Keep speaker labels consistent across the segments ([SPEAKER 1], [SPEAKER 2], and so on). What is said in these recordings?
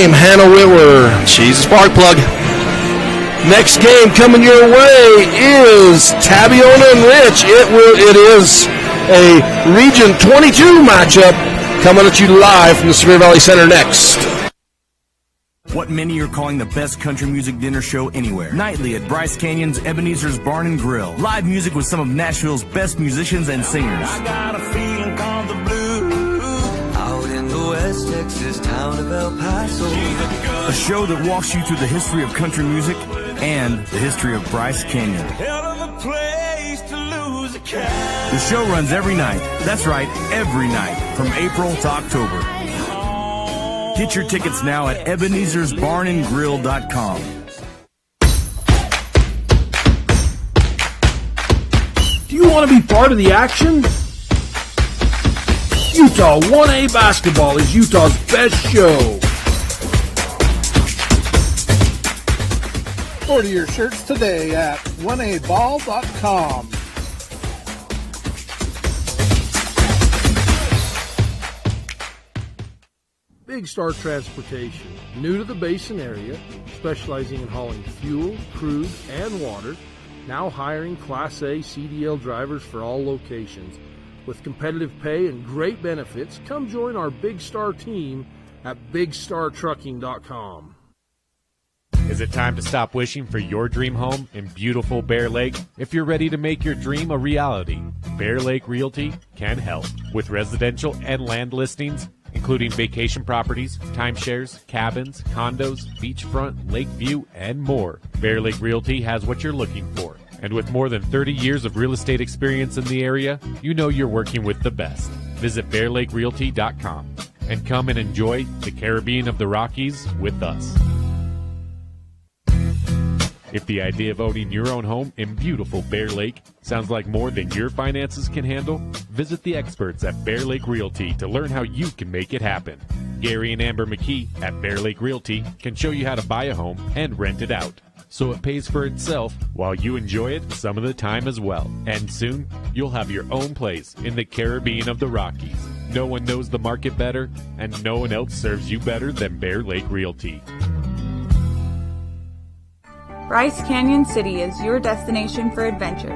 [SPEAKER 1] game, Hannah Whitwer.
[SPEAKER 2] She's a spark plug.
[SPEAKER 1] Next game coming your way is Tabiona and Rich. It is a Region 22 matchup coming at you live from the Superior Valley Center next.
[SPEAKER 3] What many are calling the best country music dinner show anywhere. Nightly at Bryce Canyon's Ebenezer's Barn and Grill. Live music with some of Nashville's best musicians and singers. I got a feeling called the blues.
[SPEAKER 4] Out in the West Texas town of El Paso.
[SPEAKER 3] A show that walks you through the history of country music and the history of Bryce Canyon.
[SPEAKER 4] Hell of a place to lose a cat.
[SPEAKER 3] The show runs every night. That's right, every night from April to October. Get your tickets now at Ebenezer'sBarnandGrill.com.
[SPEAKER 5] Do you want to be part of the action? Utah 1A Basketball is Utah's best show.
[SPEAKER 6] Order your shirts today at 1aball.com.
[SPEAKER 5] Big Star Transportation, new to the Basin area, specializing in hauling fuel, crude, and water, now hiring Class A CDL drivers for all locations. With competitive pay and great benefits, come join our Big Star team at BigStarTrucking.com.
[SPEAKER 7] Is it time to stop wishing for your dream home in beautiful Bear Lake? If you're ready to make your dream a reality, Bear Lake Realty can help. With residential and land listings, including vacation properties, timeshares, cabins, condos, beachfront, lake view, and more, Bear Lake Realty has what you're looking for. And with more than 30 years of real estate experience in the area, you know you're working with the best. Visit BearLakeRealty.com and come and enjoy the Caribbean of the Rockies with us. If the idea of owning your own home in beautiful Bear Lake sounds like more than your finances can handle, visit the experts at Bear Lake Realty to learn how you can make it happen. Gary and Amber McKee at Bear Lake Realty can show you how to buy a home and rent it out, so it pays for itself while you enjoy it some of the time as well. And soon, you'll have your own place in the Caribbean of the Rockies. No one knows the market better, and no one else serves you better than Bear Lake Realty.
[SPEAKER 8] Bryce Canyon City is your destination for adventure.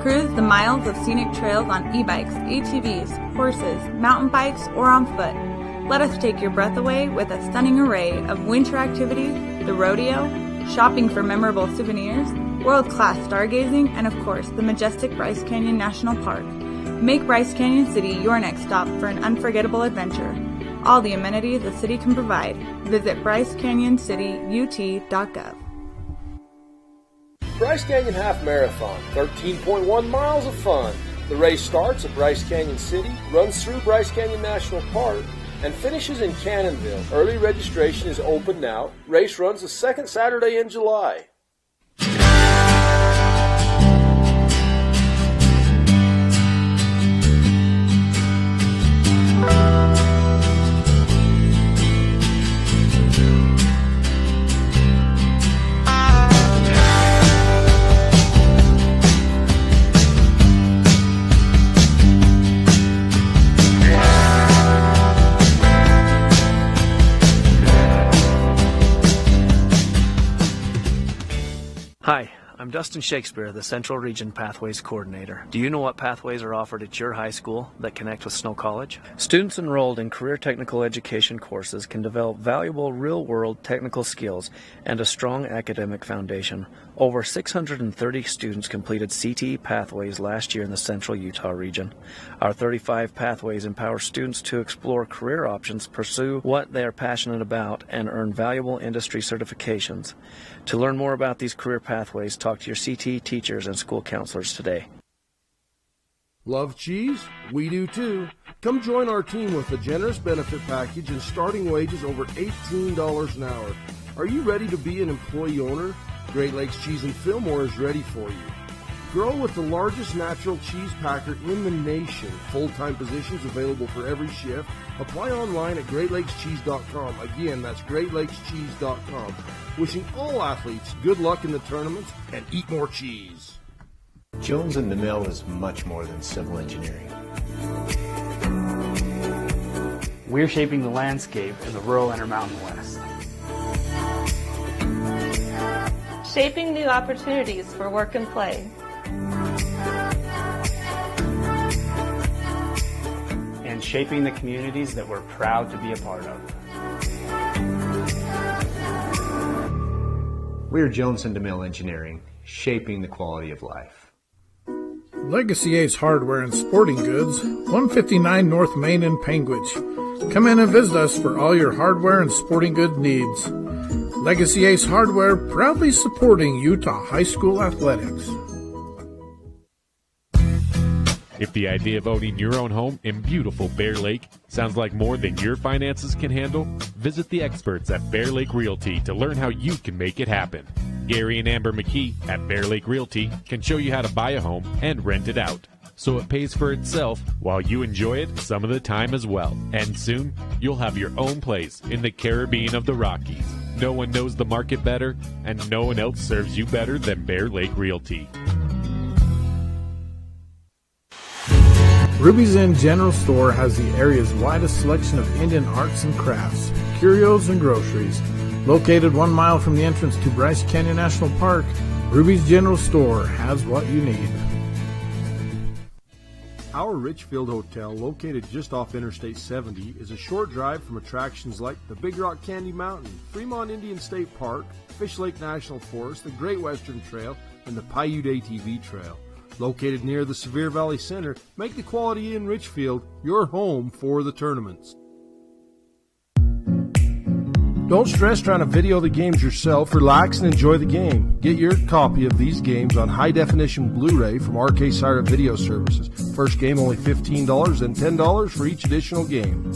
[SPEAKER 8] Cruise the miles of scenic trails on e-bikes, ATVs, horses, mountain bikes, or on foot. Let us take your breath away with a stunning array of winter activities, the rodeo, shopping for memorable souvenirs, world-class stargazing, and of course, the majestic Bryce Canyon National Park. Make Bryce Canyon City your next stop for an unforgettable adventure. All the amenities the city can provide. Visit BryceCanyonCityUT.gov.
[SPEAKER 9] Bryce Canyon Half Marathon, 13.1 miles of fun. The race starts at Bryce Canyon City, runs through Bryce Canyon National Park, and finishes in Cannonville. Early registration is open now. Race runs the second Saturday in July.
[SPEAKER 10] Hi, I'm Dustin Shakespeare, the Central Region Pathways Coordinator. Do you know what pathways are offered at your high school that connect with Snow College? Students enrolled in career technical education courses can develop valuable real-world technical skills and a strong academic foundation. Over 630 students completed CTE pathways last year in the Central Utah region. Our 35 pathways empower students to explore career options, pursue what they are passionate about, and earn valuable industry certifications. To learn more about these career pathways, talk to your CTE teachers and school counselors today.
[SPEAKER 5] Love cheese? We do too. Come join our team with a generous benefit package and starting wages over $18 an hour. Are you ready to be an employee owner? Great Lakes Cheese and Fillmore is ready for you. Grow with the largest natural cheese packer in the nation. Full-time positions available for every shift. Apply online at GreatLakesCheese.com. Again, that's GreatLakesCheese.com. Wishing all athletes good luck in the tournaments and eat more cheese.
[SPEAKER 11] Jones and the Mill is much more than civil engineering.
[SPEAKER 2] We're shaping the landscape in the rural Intermountain West.
[SPEAKER 11] Shaping new opportunities for work and play.
[SPEAKER 2] And shaping the communities that we're proud to be a part of.
[SPEAKER 12] We're Johnson DeMille Engineering, shaping the quality of life.
[SPEAKER 6] Legacy Ace Hardware and Sporting Goods, 159 North Main in Panguitch. Come in and visit us for all your hardware and sporting good needs. Legacy Ace Hardware, proudly supporting Utah High School athletics.
[SPEAKER 7] If the idea of owning your own home in beautiful Bear Lake sounds like more than your finances can handle, visit the experts at Bear Lake Realty to learn how you can make it happen. Gary and Amber McKee at Bear Lake Realty can show you how to buy a home and rent it out, so it pays for itself while you enjoy it some of the time as well. And soon, you'll have your own place in the Caribbean of the Rockies. No one knows the market better, and no one else serves you better than Bear Lake Realty.
[SPEAKER 6] Ruby's Inn General Store has the area's widest selection of Indian arts and crafts, curios, and groceries. Located 1 mile from the entrance to Bryce Canyon National Park, Ruby's General Store has what you need.
[SPEAKER 5] Our Richfield Hotel, located just off Interstate 70, is a short drive from attractions like the Big Rock Candy Mountain, Fremont Indian State Park, Fish Lake National Forest, the Great Western Trail, and the Paiute ATV Trail. Located near the Sevier Valley Center, make the Quality Inn Richfield your home for the tournaments. Don't stress trying to video the games yourself. Relax and enjoy the game. Get your copy of these games on high-definition Blu-ray from RK Siren Video Services. First game only $15 and $10 for each additional game.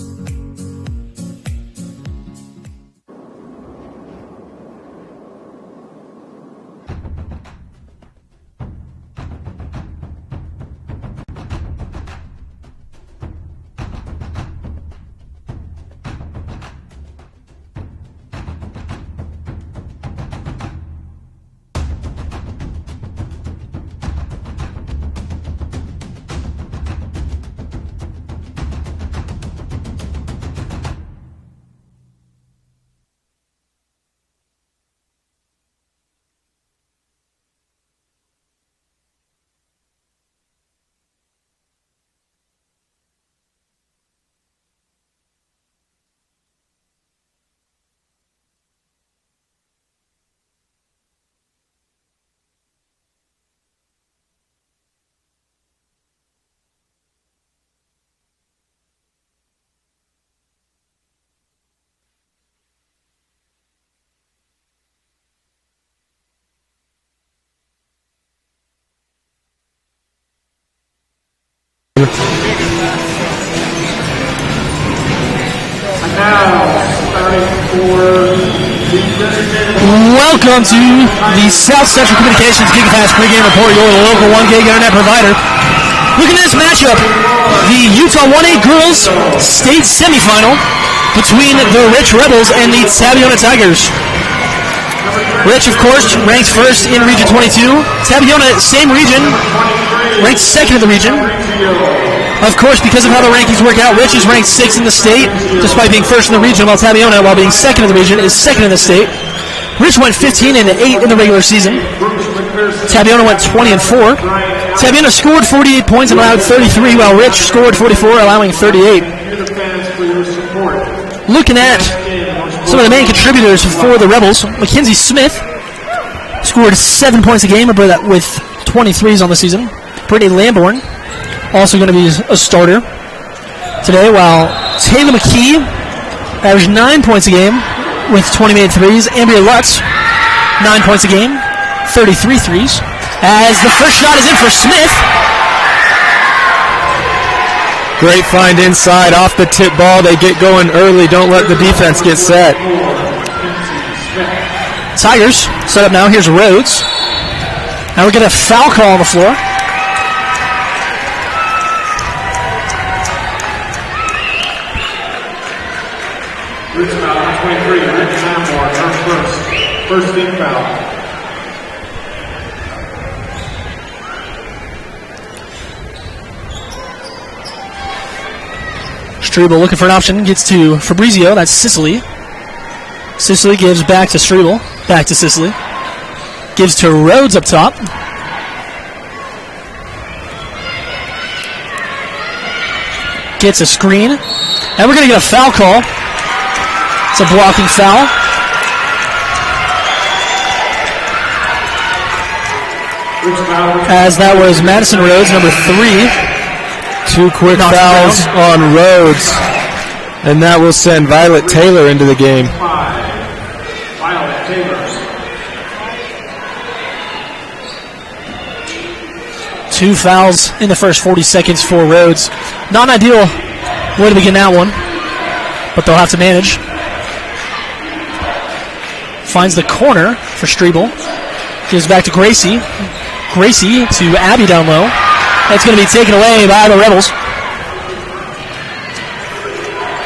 [SPEAKER 13] Welcome to the South Central Communications GigaFast pregame report, your local 1 gig internet provider. Look at this matchup, the Utah 1A Girls State Semifinal between the Rich Rebels and the Tabiona Tigers. Rich, of course, ranked first in Region 22. Tabiona, same region, ranked second in the region. Of course, because of how the rankings work out, Rich is ranked 6th in the state, despite being first in the region, while Tabiona, while being second in the region, is second in the state. Rich went 15 and 8 in the regular season. Tabiona went 20 and 4. Tabiona scored 48 points and allowed 33, while Rich scored 44, allowing 38. Looking at some of the main contributors for the Rebels, Mackenzie Smith scored 7 points a game with 23s on the season. Brittany Lamborn also going to be a starter today, while Taylor McKee averaged 9 points a game with 20 made threes. Ambria Lutz, 9 points a game, 33 threes. As the first shot is in for Smith.
[SPEAKER 1] Great find inside off the tip ball. They get going early. Don't let the defense get set.
[SPEAKER 13] Tigers set up now. Here's Rhodes. Now we get a foul call on the floor.
[SPEAKER 14] Rich foul, 23, Rich Lamborn, first team foul.
[SPEAKER 13] Strebel looking for an option. Gets to Fabrizio. That's Sicily. Sicily gives back to Strebel. Back to Sicily. Gives to Rhodes up top. Gets a screen. And we're going to get a foul call. It's a blocking foul. As that was Madison Rhodes, number 3.
[SPEAKER 1] 2 quick fouls on Rhodes. And that will send Violet Taylor into the game.
[SPEAKER 14] Violet Taylor.
[SPEAKER 13] 2 fouls in the first 40 seconds for Rhodes. Not an ideal way to begin that one, but they'll have to manage. Finds the corner for Strebel. Gives back to Gracie. Gracie to Abby down low. That's going to be taken away by the Rebels.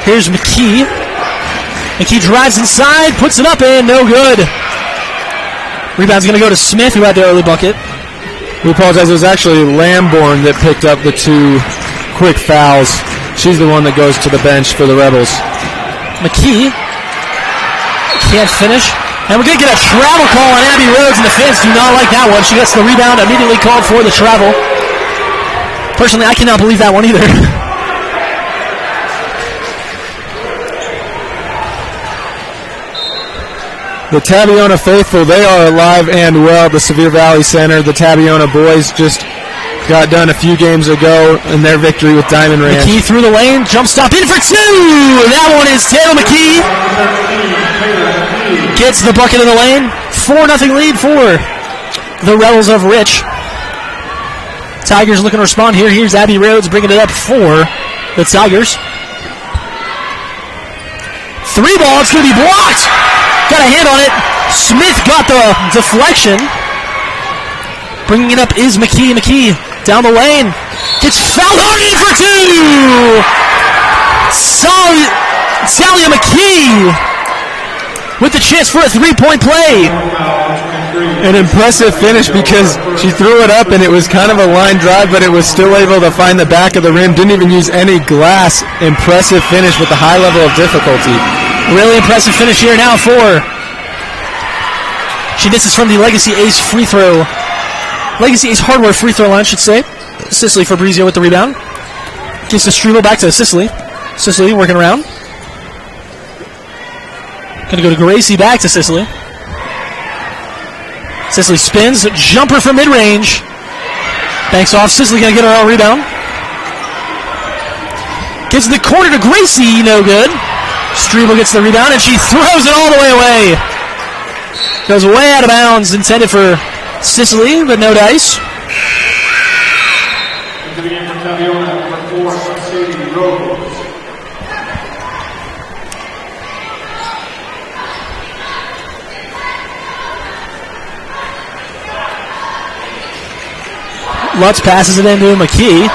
[SPEAKER 13] Here's McKee. McKee drives inside, puts it up in, no good. Rebound's going to go to Smith, who had the early bucket.
[SPEAKER 1] We apologize, it was actually Lamborn that picked up the 2 quick fouls. She's the one that goes to the bench for the Rebels.
[SPEAKER 13] McKee can't finish. And we're going to get a travel call on Abby Rhodes, and the fans do not like that one. She gets the rebound, immediately called for the travel. Personally, I cannot believe that one either.
[SPEAKER 1] The Tabiona faithful, they are alive and well at the Sevier Valley Center. The Tabiona boys just got done a few games ago in their victory with Diamond Ranch.
[SPEAKER 13] McKee through the lane, jump stop in for 2! That one is Taylor McKee. Gets the bucket in the lane. 4-0 lead for the Rebels of Rich. Tigers looking to respond here. Here's Abby Rhodes bringing it up for the Tigers. 3 ball, it's going to be blocked. Got a hand on it. Smith got the deflection. Bringing it up is McKee. McKee down the lane. Gets fouled hard in for 2. Salia McKee with the chance for a 3-point play.
[SPEAKER 1] An impressive finish because she threw it up and it was kind of a line drive, but it was still able to find the back of the rim. Didn't even use any glass. Impressive finish with a high level of difficulty.
[SPEAKER 13] Really impressive finish here now for. She misses from the Legacy Ace free throw. Legacy Ace hardware free throw line, should say. Sicily Fabrizio with the rebound. Gives the Strebel back to Sicily. Sicily working around. Gonna go to Gracie, back to Sicily. Sicily spins, jumper from mid-range. Banks off, Sicily gonna get her own rebound. Gives the corner to Gracie, no good. Strebel gets the rebound and she throws it all the way away. Goes way out of bounds, intended for Sicily, but no dice.
[SPEAKER 14] Into the game for Tabiona, number 4, Sadie Rhodes.
[SPEAKER 13] Lutz passes it into McKee.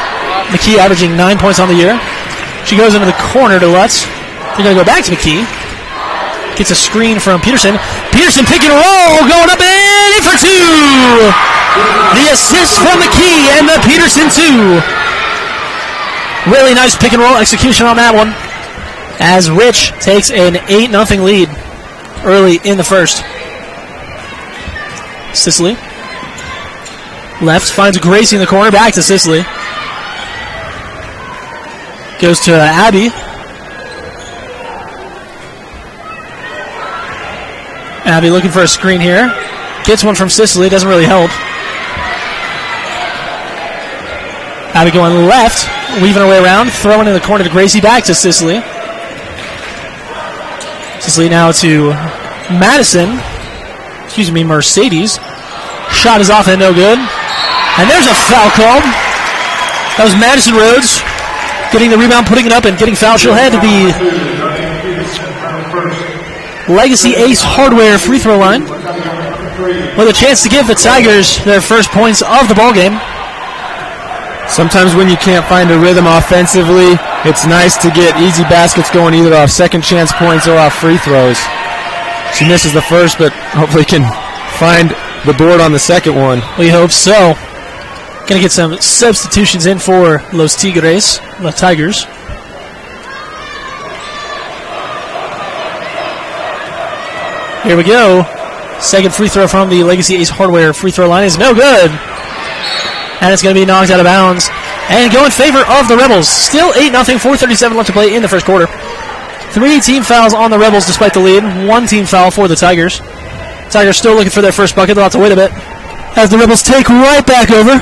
[SPEAKER 13] McKee averaging 9 points on the year. She goes into the corner to Lutz. They're going to go back to McKee. Gets a screen from Peterson. Peterson pick and roll, going up and in for 2. The assist from McKee and the Peterson 2. Really nice pick and roll execution on that one. As Rich takes an 8-0 lead early in the first. Sicily. Left, finds Gracie in the corner, back to Sicily. Goes to Abby. Abby looking for a screen here. Gets one from Sicily, doesn't really help. Abby going left, weaving her way around, throwing in the corner to Gracie, back to Sicily. Sicily now to Mercedes. Shot is off and no good. And there's a foul called. That was Madison Rhodes getting the rebound, putting it up, and getting fouled. She'll head to the Legacy Ace Hardware free throw line with a chance to give the Tigers their first points of the ballgame.
[SPEAKER 1] Sometimes when you can't find a rhythm offensively, it's nice to get easy baskets going either off second chance points or off free throws. She misses the first, but hopefully can find the board on the second one.
[SPEAKER 13] We hope so. Going to get some substitutions in for Los Tigres, the Tigers. Here we go. Second free throw from the Legacy Ace Hardware free throw line is no good. And it's going to be knocked out of bounds. And go in favor of the Rebels. Still 8-0, 4:37 left to play in the first quarter. 3 team fouls on the Rebels despite the lead. 1 team foul for the Tigers. Tigers still looking for their first bucket. They'll have to wait a bit as the Rebels take right back over.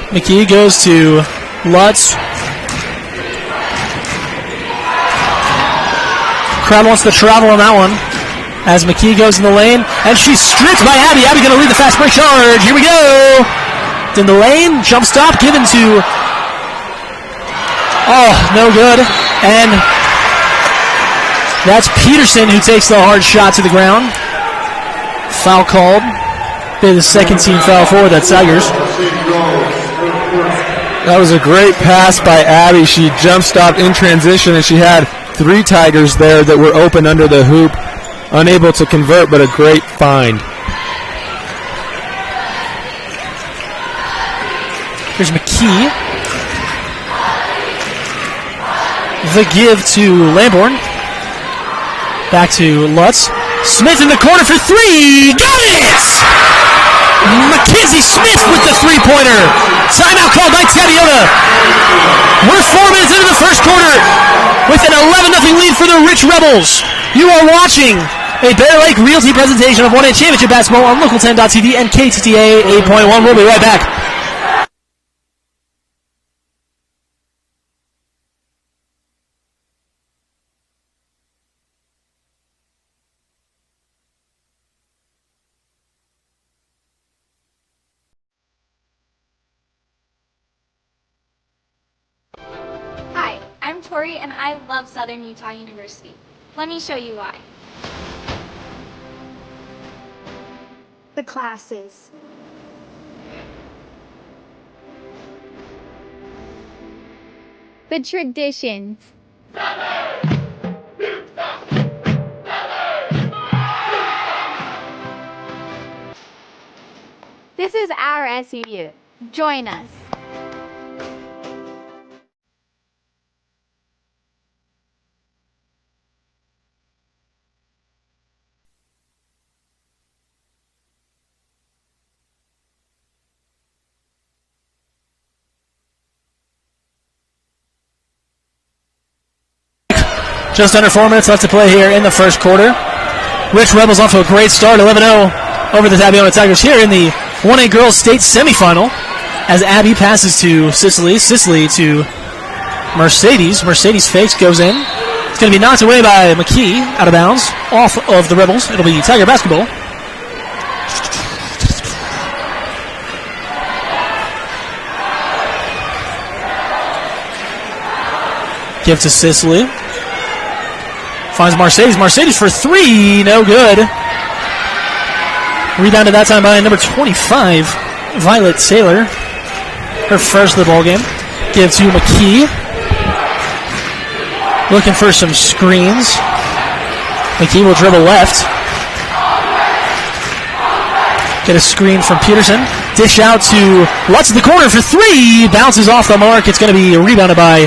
[SPEAKER 13] McKee goes to Lutz. Crowd wants to travel on that one as McKee goes in the lane, and she's stripped by Abby. Abby going to lead the fast break charge. Here we go. In the lane, jump stop given to, no good. And that's Peterson who takes the hard shot to the ground. Foul called. Be the second team foul for the Tigers.
[SPEAKER 15] That was a great pass by Abby. She jump stopped in transition, and she had 3 Tigers there that were open under the hoop, unable to convert, but a great find.
[SPEAKER 13] Here's McKee. The give to Lamborn. Back to Lutz. Smith in the corner for 3. Got it! Mackenzie Smith with the three-pointer. Timeout called by Tabiona. We're 4 minutes into the first quarter with an 11-0 lead for the Rich Rebels. You are watching a Bear Lake Realty presentation of 1A Championship Basketball on Local 10.tv and KTTA 8.1. We'll be right back.
[SPEAKER 16] Hi, I'm Tori and I love Southern Utah University. Let me show you why. The classes. The traditions. This is our SEU. Join us.
[SPEAKER 13] Just under 4 minutes left to play here in the first quarter. Rich Rebels off to a great start, 11-0 over the Tabiona Tigers here in the 1A Girls State Semifinal as Abby passes to Sicily. Sicily to Mercedes. Mercedes fakes, goes in. It's going to be knocked away by McKee out of bounds off of the Rebels. It'll be Tiger basketball. Give to Sicily. Finds Mercedes. Mercedes for 3. No good. Rebounded that time by number 25, Violet Saylor. Her first of the ball game. Give to McKee. Looking for some screens. McKee will dribble left. Get a screen from Peterson. Dish out to Lutz in the corner for 3. Bounces off the mark. It's going to be rebounded by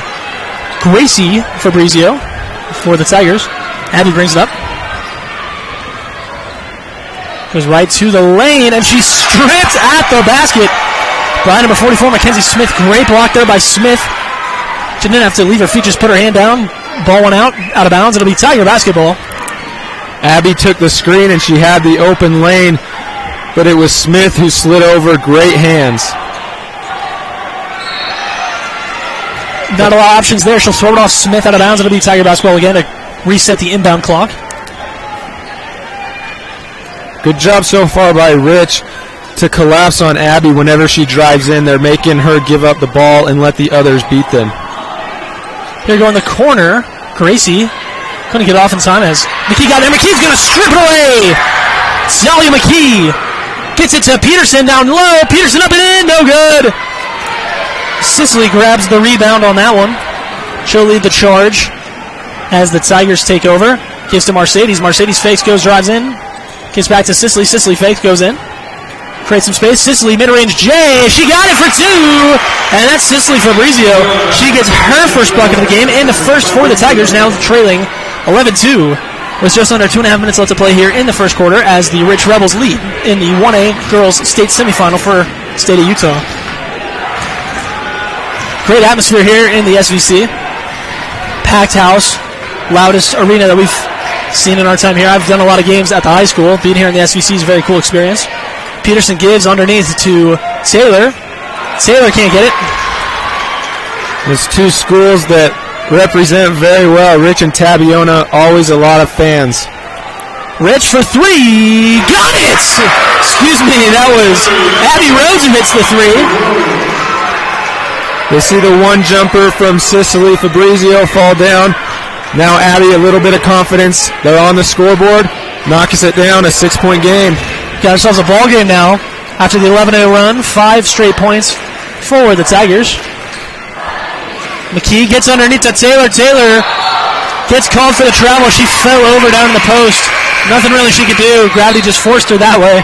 [SPEAKER 13] Gracie Fabrizio for the Tigers. Abby brings it up. Goes right to the lane, and she's stripped at the basket by number 44, Mackenzie Smith. Great block there by Smith. She didn't have to leave her feet, just put her hand down. Ball went out of bounds. It'll be Tiger basketball.
[SPEAKER 15] Abby took the screen, and she had the open lane, but it was Smith who slid over. Great hands.
[SPEAKER 13] Not a lot of options there. She'll throw it off Smith out of bounds. It'll be Tiger basketball again to reset the inbound clock.
[SPEAKER 15] Good job so far by Rich to collapse on Abby whenever she drives in. They're making her give up the ball and let the others beat them.
[SPEAKER 13] Here go in the corner. Gracie couldn't get off in time as McKee got there. McKee's going to strip it away. Talia McKee gets it to Peterson down low. Peterson up and in. No good. Sicily grabs the rebound on that one. She'll lead the charge as the Tigers take over. Gives to Mercedes. Mercedes fakes, goes, drives in. Gets back to Sicily. Sicily fakes, goes in. Create some space. Sicily, mid-range J. She got it for 2. And that's Sicily Fabrizio. She gets her first bucket of the game and the first for the Tigers, now trailing 11-2. With just under 2.5 minutes left to play here in the first quarter as the Rich Rebels lead in the 1A Girls State Semifinal for State of Utah. Great atmosphere here in the SVC. Packed house. Loudest arena that we've seen in our time here. I've done a lot of games at the high school. Being here in the SVC is a very cool experience. Peterson gives underneath to Taylor. Taylor can't get it.
[SPEAKER 15] There's two schools that represent very well. Rich and Tabiona, always a lot of fans.
[SPEAKER 13] Rich for 3. Got it! Excuse me, that was Abby Rhodes who hits the 3.
[SPEAKER 15] They see the one jumper from Sicily Fabrizio fall down. Now Abby, a little bit of confidence. They're on the scoreboard. Knocks it down, a 6-point game.
[SPEAKER 13] Got ourselves a ball game now. After the 11-0 run, 5 straight points for the Tigers. McKee gets underneath to Taylor. Taylor gets called for the travel. She fell over down in the post. Nothing really she could do. Gravity just forced her that way.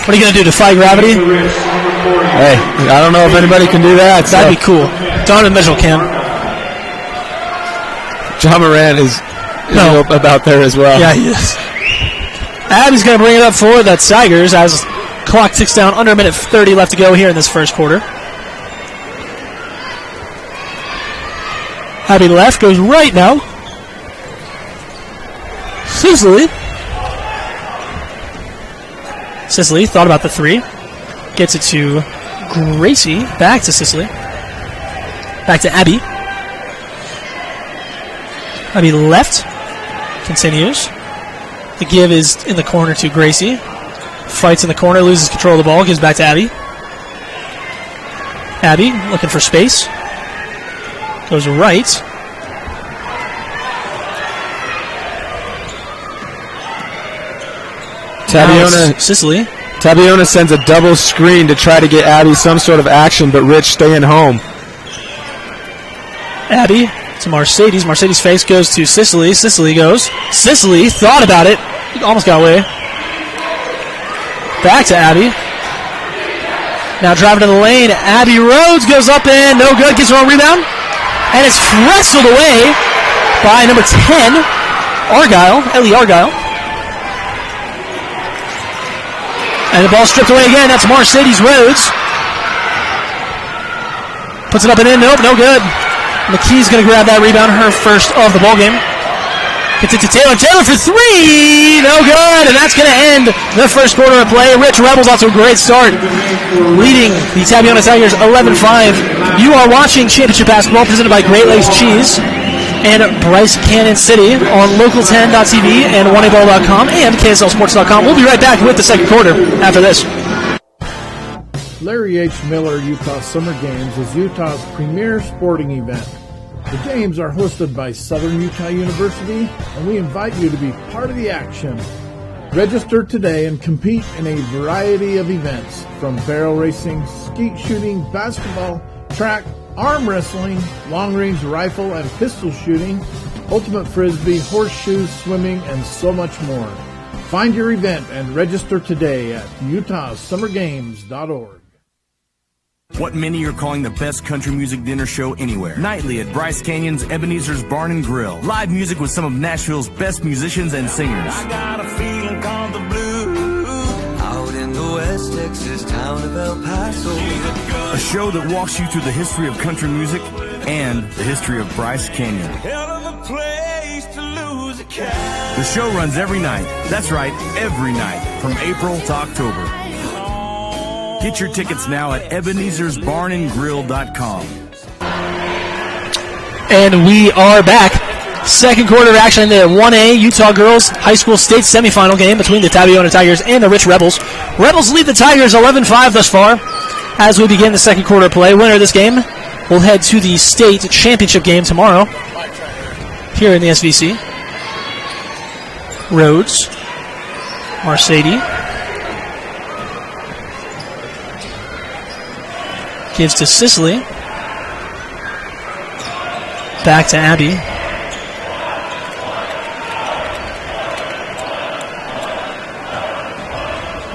[SPEAKER 13] What are you going to do, defy gravity?
[SPEAKER 15] Hey, I don't know if anybody can do that.
[SPEAKER 13] That'd be cool. Donovan Mitchell can.
[SPEAKER 15] John Moran is about there as well.
[SPEAKER 13] Yeah, he is. Abby's going to bring it up for the Tigers as clock ticks down under a minute 30 left to go here in this first quarter. Abby left, goes right now. Sicily thought about the 3. Gets it to Gracie. Back to Sicily. Back to Abby. Abby left. Continues. The give is in the corner to Gracie. Fights in the corner, loses control of the ball, gives back to Abby. Abby looking for space. Goes right. Sicily.
[SPEAKER 15] Tabiona sends a double screen to try to get Abby some sort of action, but Rich staying home.
[SPEAKER 13] Abby to Mercedes. Mercedes' face goes to Sicily. Sicily goes. Sicily thought about it. Almost got away. Back to Abby. Now driving to the lane. Abby Rhodes goes up and no good. Gets her own rebound. And it's wrestled away by number 10, Ellie Argyle. And the ball stripped away again. That's Mercedes Rhodes. Puts it up and in. Nope, no good. McKee's going to grab that rebound, her first of the ball game. Gets it to Taylor. Taylor for 3. No good. And that's going to end the first quarter of play. Rich Rebels off to a great start, leading the Tabiona Tigers 11-5. You are watching Championship Basketball presented by Great Lakes Cheese and Bryce Canyon City on Local10.tv and 1aball.com and KSLSports.com. We'll be right back with the second quarter after this.
[SPEAKER 6] Larry H. Miller Utah Summer Games is Utah's premier sporting event. The games are hosted by Southern Utah University, and we invite you to be part of the action. Register today and compete in a variety of events, from barrel racing, skeet shooting, basketball, track, arm wrestling, long-range rifle and pistol shooting, ultimate frisbee, horseshoes, swimming, and so much more. Find your event and register today at utahsummergames.org.
[SPEAKER 3] What many are calling the best country music dinner show anywhere. Nightly at Bryce Canyon's Ebenezer's Barn and Grill. Live music with some of Nashville's best musicians and singers.
[SPEAKER 4] I got a feeling called the blues. Out in the West Texas town of El Paso.
[SPEAKER 3] A show that walks you through the history of country music and the history of Bryce Canyon.
[SPEAKER 4] Hell of a place to lose a cat.
[SPEAKER 3] The show runs every night. That's right, every night from April to October. Get your tickets now at Ebenezer'sBarnandGrill.com.
[SPEAKER 13] And we are back. Second quarter action in the 1A Utah Girls High School State Semifinal game between the Tabiona Tigers and the Rich Rebels. Rebels lead the Tigers 11-5 thus far. As we begin the second quarter play, winner of this game will head to the state championship game tomorrow here in the SVC. Rhodes, Mercedes. Gives to Sicily. Back to Abby.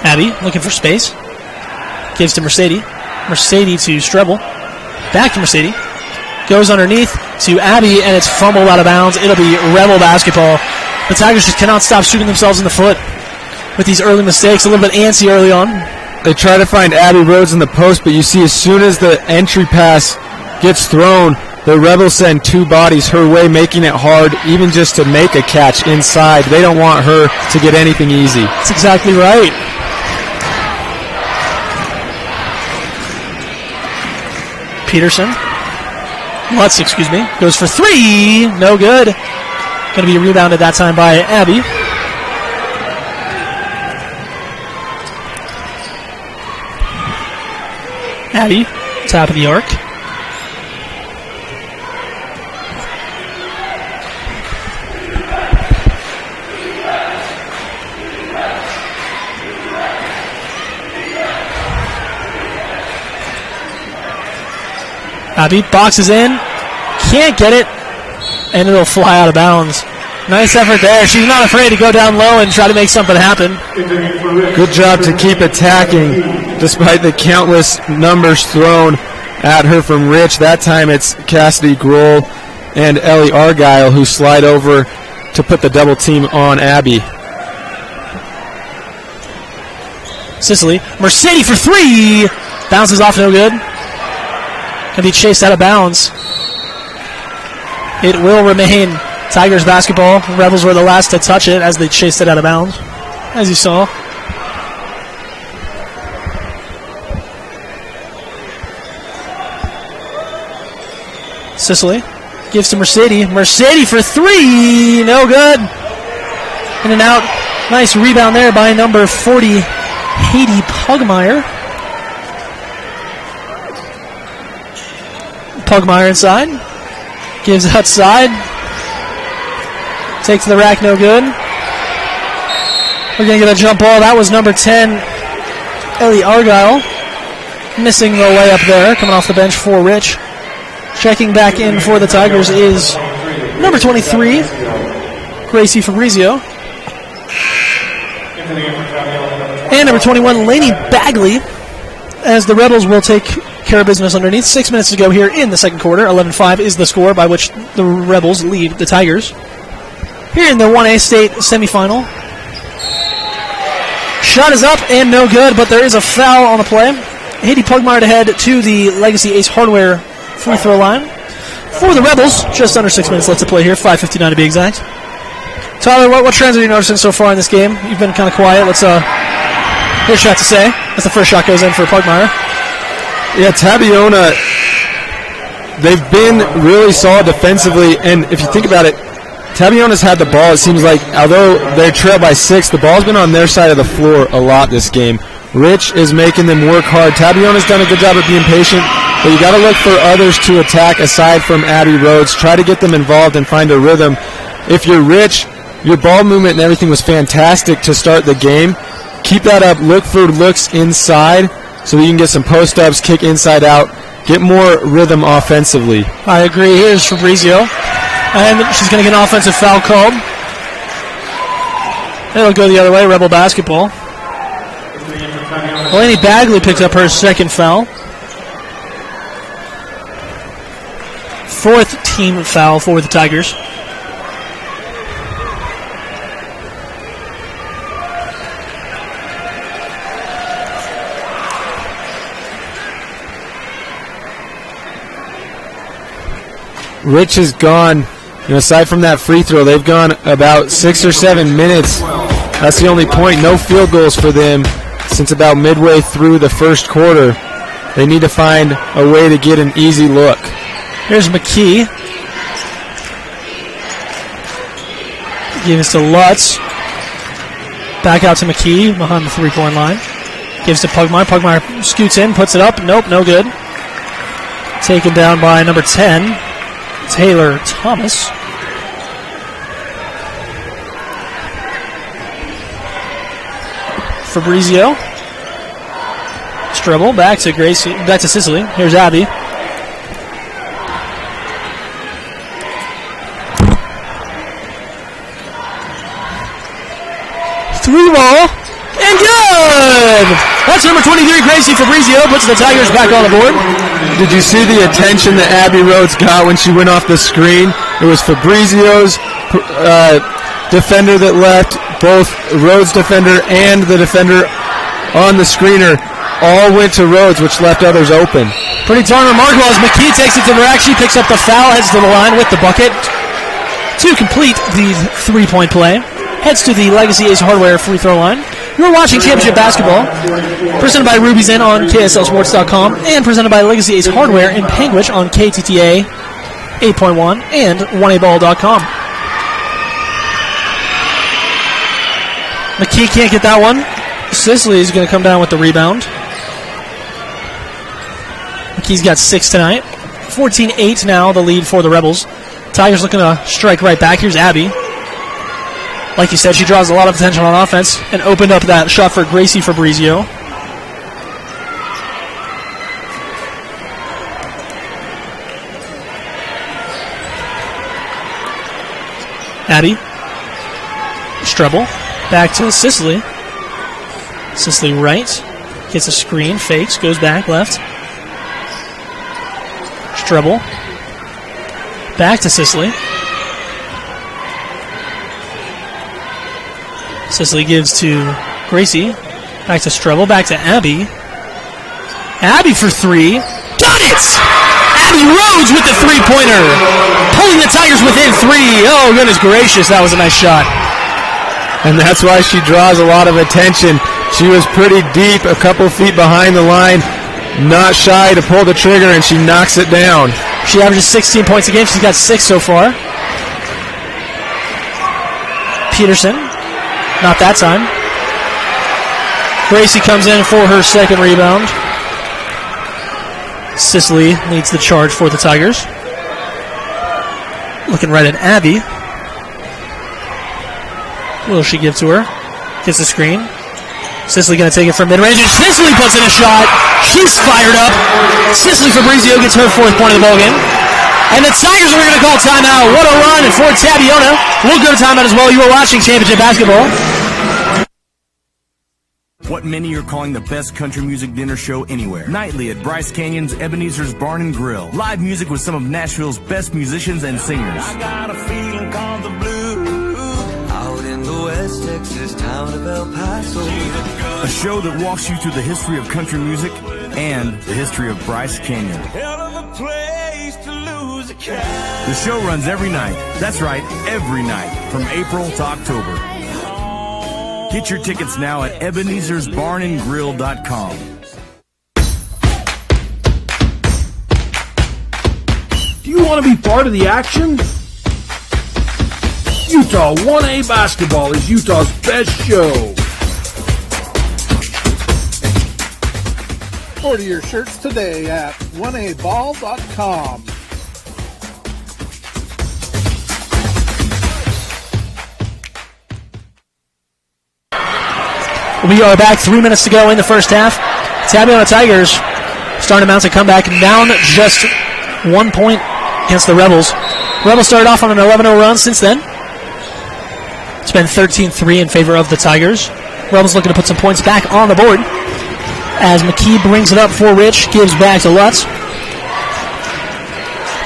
[SPEAKER 13] Abby looking for space. Gives to Mercedes. Mercedes to Strebel. Back to Mercedes. Goes underneath to Abby, and it's fumbled out of bounds. It'll be Rebel basketball. The Tigers just cannot stop shooting themselves in the foot with these early mistakes. A little bit antsy early on.
[SPEAKER 15] They try to find Abby Rhodes in the post, but you see as soon as the entry pass gets thrown, the Rebels send two bodies her way, making it hard even just to make a catch inside. They don't want her to get anything easy.
[SPEAKER 13] That's exactly right. Peterson. Lutz, excuse me. Goes for three. No good. Going to be rebounded that time by Abby. Abby, top of the arc. Abby boxes in, can't get it, and it'll fly out of bounds. Nice effort there. She's not afraid to go down low and try to make something happen.
[SPEAKER 15] Good job to keep attacking despite the countless numbers thrown at her from Rich. That time it's Cassidy Grohl and Ellie Argyle who slide over to put the double team on Abby.
[SPEAKER 13] Sicily. Mercedes for three. Bounces off, no good. Can be chased out of bounds. It will remain Tigers basketball. Rebels were the last to touch it as they chased it out of bounds, as you saw. Sicily gives to Mercedes. Mercedes for three. No good. In and out. Nice rebound there by number 40, Haiti Pugmire. Pugmire inside. Gives outside. Takes the rack, no good. We're going to get a jump ball. That was number 10, Ellie Argyle. Missing the layup there, coming off the bench for Rich. Checking back in for the Tigers is number 23, Gracie Fabrizio. And number 21, Lainey Bagley, as the Rebels will take care of business underneath. 6 minutes to go here in the second quarter. 11-5 is the score by which the Rebels lead the Tigers. Here in the 1A state semifinal. Shot is up and no good, but there is a foul on the play. Haiti Pugmire to head to the Legacy Ace Hardware free throw line. For the Rebels, just under 6 minutes left to play here, 5:59 to be exact. Tyler, what trends are you noticing so far in this game? You've been kind of quiet. Let's hear what you have to say. As the first shot goes in for Pugmire.
[SPEAKER 15] Yeah, Tabiona, they've been really solid defensively, and if you think about it, Tabiona's had the ball. It seems like, although they're trailed by 6, the ball's been on their side of the floor a lot this game. Rich is making them work hard. Tabiona's done a good job of being patient, but you got to look for others to attack aside from Abby Rhodes. Try to get them involved and find a rhythm. If you're Rich, your ball movement and everything was fantastic to start the game. Keep that up. Look for looks inside so that you can get some post-ups, kick inside out, get more rhythm offensively.
[SPEAKER 13] I agree. Here's Fabrizio. And she's going to get an offensive foul called. It'll go the other way, Rebel basketball. Lainey Bagley picked up her second foul. Fourth team foul for the Tigers.
[SPEAKER 15] Rich is gone. Aside from that free throw, they've gone about 6 or 7 minutes. That's the only point. No field goals for them since about midway through the first quarter. They need to find a way to get an easy look.
[SPEAKER 13] Here's McKee. Gives to Lutz. Back out to McKee behind the three-point line. Gives to Pugmire. Pugmire scoots in, puts it up. Nope, no good. Taken down by number 10. Taylor Thomas. Fabrizio. Stribble back to Gracie, back to Sicily. Here's Abby. Three ball and good. good. That's number 23, Gracie Fabrizio, puts the Tigers back on the board.
[SPEAKER 15] Did you see the attention that Abby Rhodes got when she went off the screen? It was Fabrizio's defender that left, both Rhodes' defender and the defender on the screener all went to Rhodes, which left others open.
[SPEAKER 13] Pretty darn remarkable as McKee takes it to the rack. She picks up the foul, heads to the line with the bucket to complete the three-point play. Heads to the Legacy Ace Hardware free throw line. You're watching Championship Basketball, presented by Ruby's Inn on KSLSports.com and presented by Legacy Ace Hardware in Panguitch on KTTA 8.1 and 1aball.com. McKee can't get that one. Sicily is going to come down with the rebound. McKee's got 6 tonight. 14-8 now, the lead for the Rebels. Tigers looking to strike right back. Here's Abby. Like you said, she draws a lot of attention on offense and opened up that shot for Gracie Fabrizio. Abby. Strebel. Back to Sicily. Sicily right. Gets a screen. Fakes. Goes back left. Strebel. Back to Sicily. Sicily gives to Gracie. Back to Strebel. Back to Abby. Abby for 3. Got it! Abby Rhodes with the three-pointer. Pulling the Tigers within 3. Oh, goodness gracious. That was a nice shot.
[SPEAKER 15] And that's why she draws a lot of attention. She was pretty deep, a couple feet behind the line. Not shy to pull the trigger, and she knocks it down.
[SPEAKER 13] She averages 16 points a game. She's got 6 so far. Peterson. Not that time. Gracie comes in for her second rebound. Sicily leads the charge for the Tigers. Looking right at Abby. Will she give to her? Gets the screen. Sicily going to take it from mid-range, and Sicily puts in a shot. She's fired up. Sicily Fabrizio gets her 4th point of the ballgame. And the Tigers are going to call timeout. What a run for Tabiona. We'll go to timeout as well. You are watching Championship Basketball.
[SPEAKER 3] What many are calling the best country music dinner show anywhere. Nightly at Bryce Canyon's Ebenezer's Barn and Grill. Live music with some of Nashville's best musicians and singers.
[SPEAKER 4] I got a feeling called the blues. Out in the West Texas town of El Paso.
[SPEAKER 3] A show that walks you through the history of country music and the history of Bryce Canyon.
[SPEAKER 4] Hell of a place to lose a cat.
[SPEAKER 3] The show runs every night. That's right, every night from April to October. Get your tickets now at Ebenezer'sBarnandGrill.com.
[SPEAKER 5] Do you want to be part of the action? Utah 1A Basketball is Utah's best show.
[SPEAKER 6] Order your shirts today at 1aball.com.
[SPEAKER 13] We are back 3 minutes to go in the first half. Tabiona Tigers starting to mount a comeback, down just 1 point against the Rebels. Rebels started off on an 11-0 run since then. It's been 13-3 in favor of the Tigers. Rebels looking to put some points back on the board as McKee brings it up for Rich, gives back to Lutz.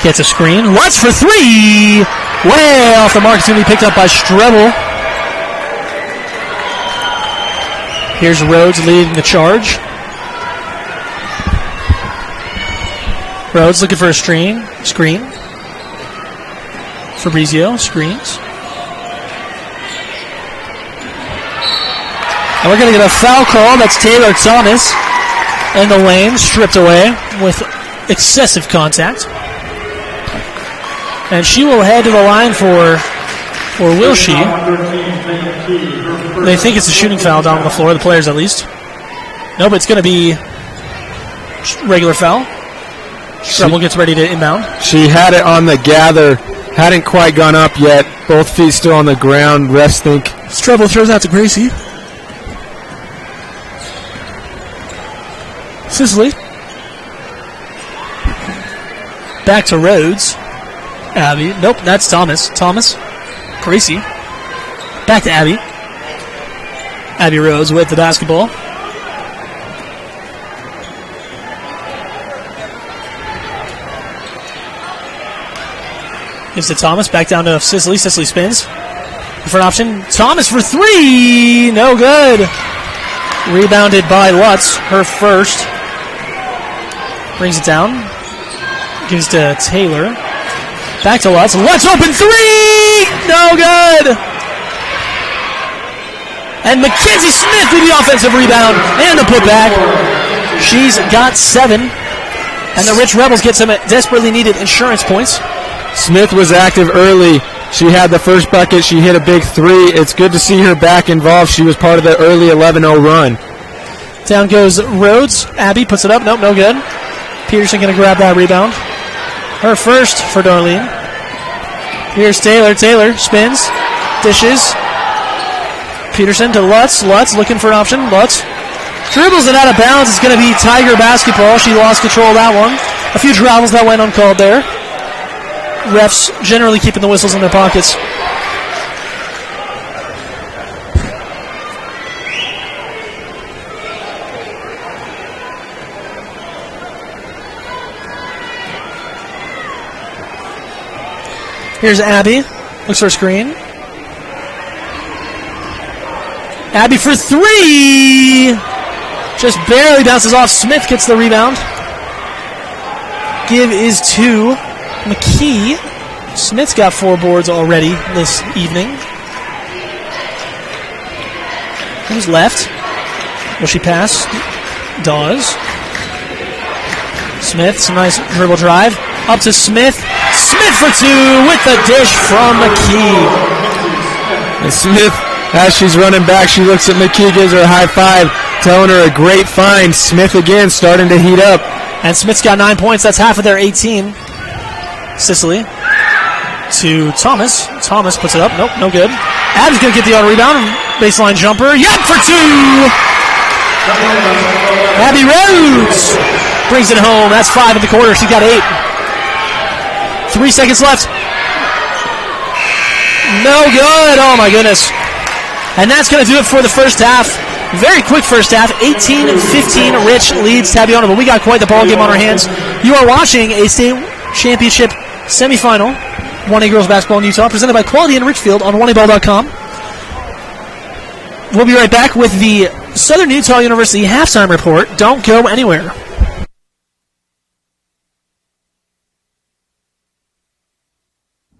[SPEAKER 13] Gets a screen. Lutz for 3! Way off the mark. It's going to be picked up by Strebel. Here's Rhodes leading the charge. Rhodes looking for a screen. Fabrizio screens. And we're going to get a foul call. That's Taylor Thomas in the lane, stripped away with excessive contact. And she will head to the line or will she? They think it's a shooting foul down on the floor, the players at least. No, but it's going to be regular foul. Strebel gets ready to inbound.
[SPEAKER 15] She had it on the gather, hadn't quite gone up yet. Both feet still on the ground. Refs think.
[SPEAKER 13] Strebel throws out to Gracie. Sicily. Back to Rhodes. Abby. Nope, that's Thomas. Gracie. Back to Abby. Abby Rhodes with the basketball. Gives to Thomas. Back down to Sicily. Sicily spins. For an option. Thomas for three. No good. Rebounded by Lutz. Her first. Brings it down. Gives to Taylor. Back to Lutz. Lutz open three. No good. And Mackenzie Smith with the offensive rebound and the putback. She's got 7. And the Rich Rebels get some desperately needed insurance points.
[SPEAKER 15] Smith was active early. She had the first bucket. She hit a big 3. It's good to see her back involved. She was part of the early 11-0 run.
[SPEAKER 13] Down goes Rhodes. Abby puts it up. Nope, no good. Peterson going to grab that rebound. Her first for Darlene. Here's Taylor. Taylor spins. Dishes. Peterson to Lutz. Lutz looking for an option. Lutz dribbles it out of bounds. It's going to be Tiger basketball. She lost control of that one. A few travels that went uncalled there. Refs generally keeping the whistles in their pockets. Here's Abby. Looks for a screen. Abby for 3. Just barely bounces off. Smith gets the rebound. Give is to McKee. Smith's got 4 boards already this evening. Who's left? Will she pass? Does. Smith, some nice dribble drive. Up to Smith. Smith for 2 with the dish from McKee.
[SPEAKER 15] And Smith, as she's running back, she looks at McKee, gives her a high five, telling her a great find. Smith again starting to heat up.
[SPEAKER 13] And Smith's got 9 points. That's half of their 18. Sicily to Thomas. Thomas puts it up. Nope, no good. Abby's going to get the auto rebound. Baseline jumper. Yep, for 2. Abby Rhodes brings it home. That's 5 in the quarter. She got 8. 3 seconds left. No good. Oh, my goodness. And that's going to do it for the first half. Very quick first half. 18-15. Rich leads Tabiona, but we got quite the ball game on our hands. You are watching a state championship semifinal. 1A girls basketball in Utah, presented by Quality in Richfield on 1aball.com. We'll be right back with the Southern Utah University halftime report. Don't go anywhere.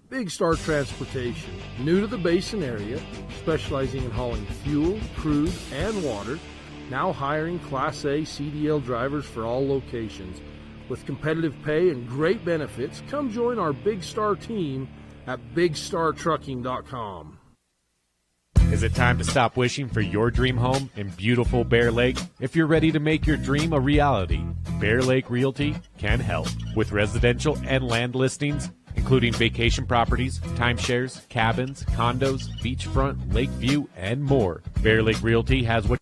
[SPEAKER 5] Big Star Transportation, new to the Basin area, specializing in hauling fuel, crude, and water, now hiring Class A CDL drivers for all locations. With competitive pay and great benefits, come join our Big Star team at BigStarTrucking.com.
[SPEAKER 7] Is it time to stop wishing for your dream home in beautiful Bear Lake? If you're ready to make your dream a reality, Bear Lake Realty can help with residential and land listings, including vacation properties, timeshares, cabins, condos, beachfront, lake view, and more. Bear Lake Realty has what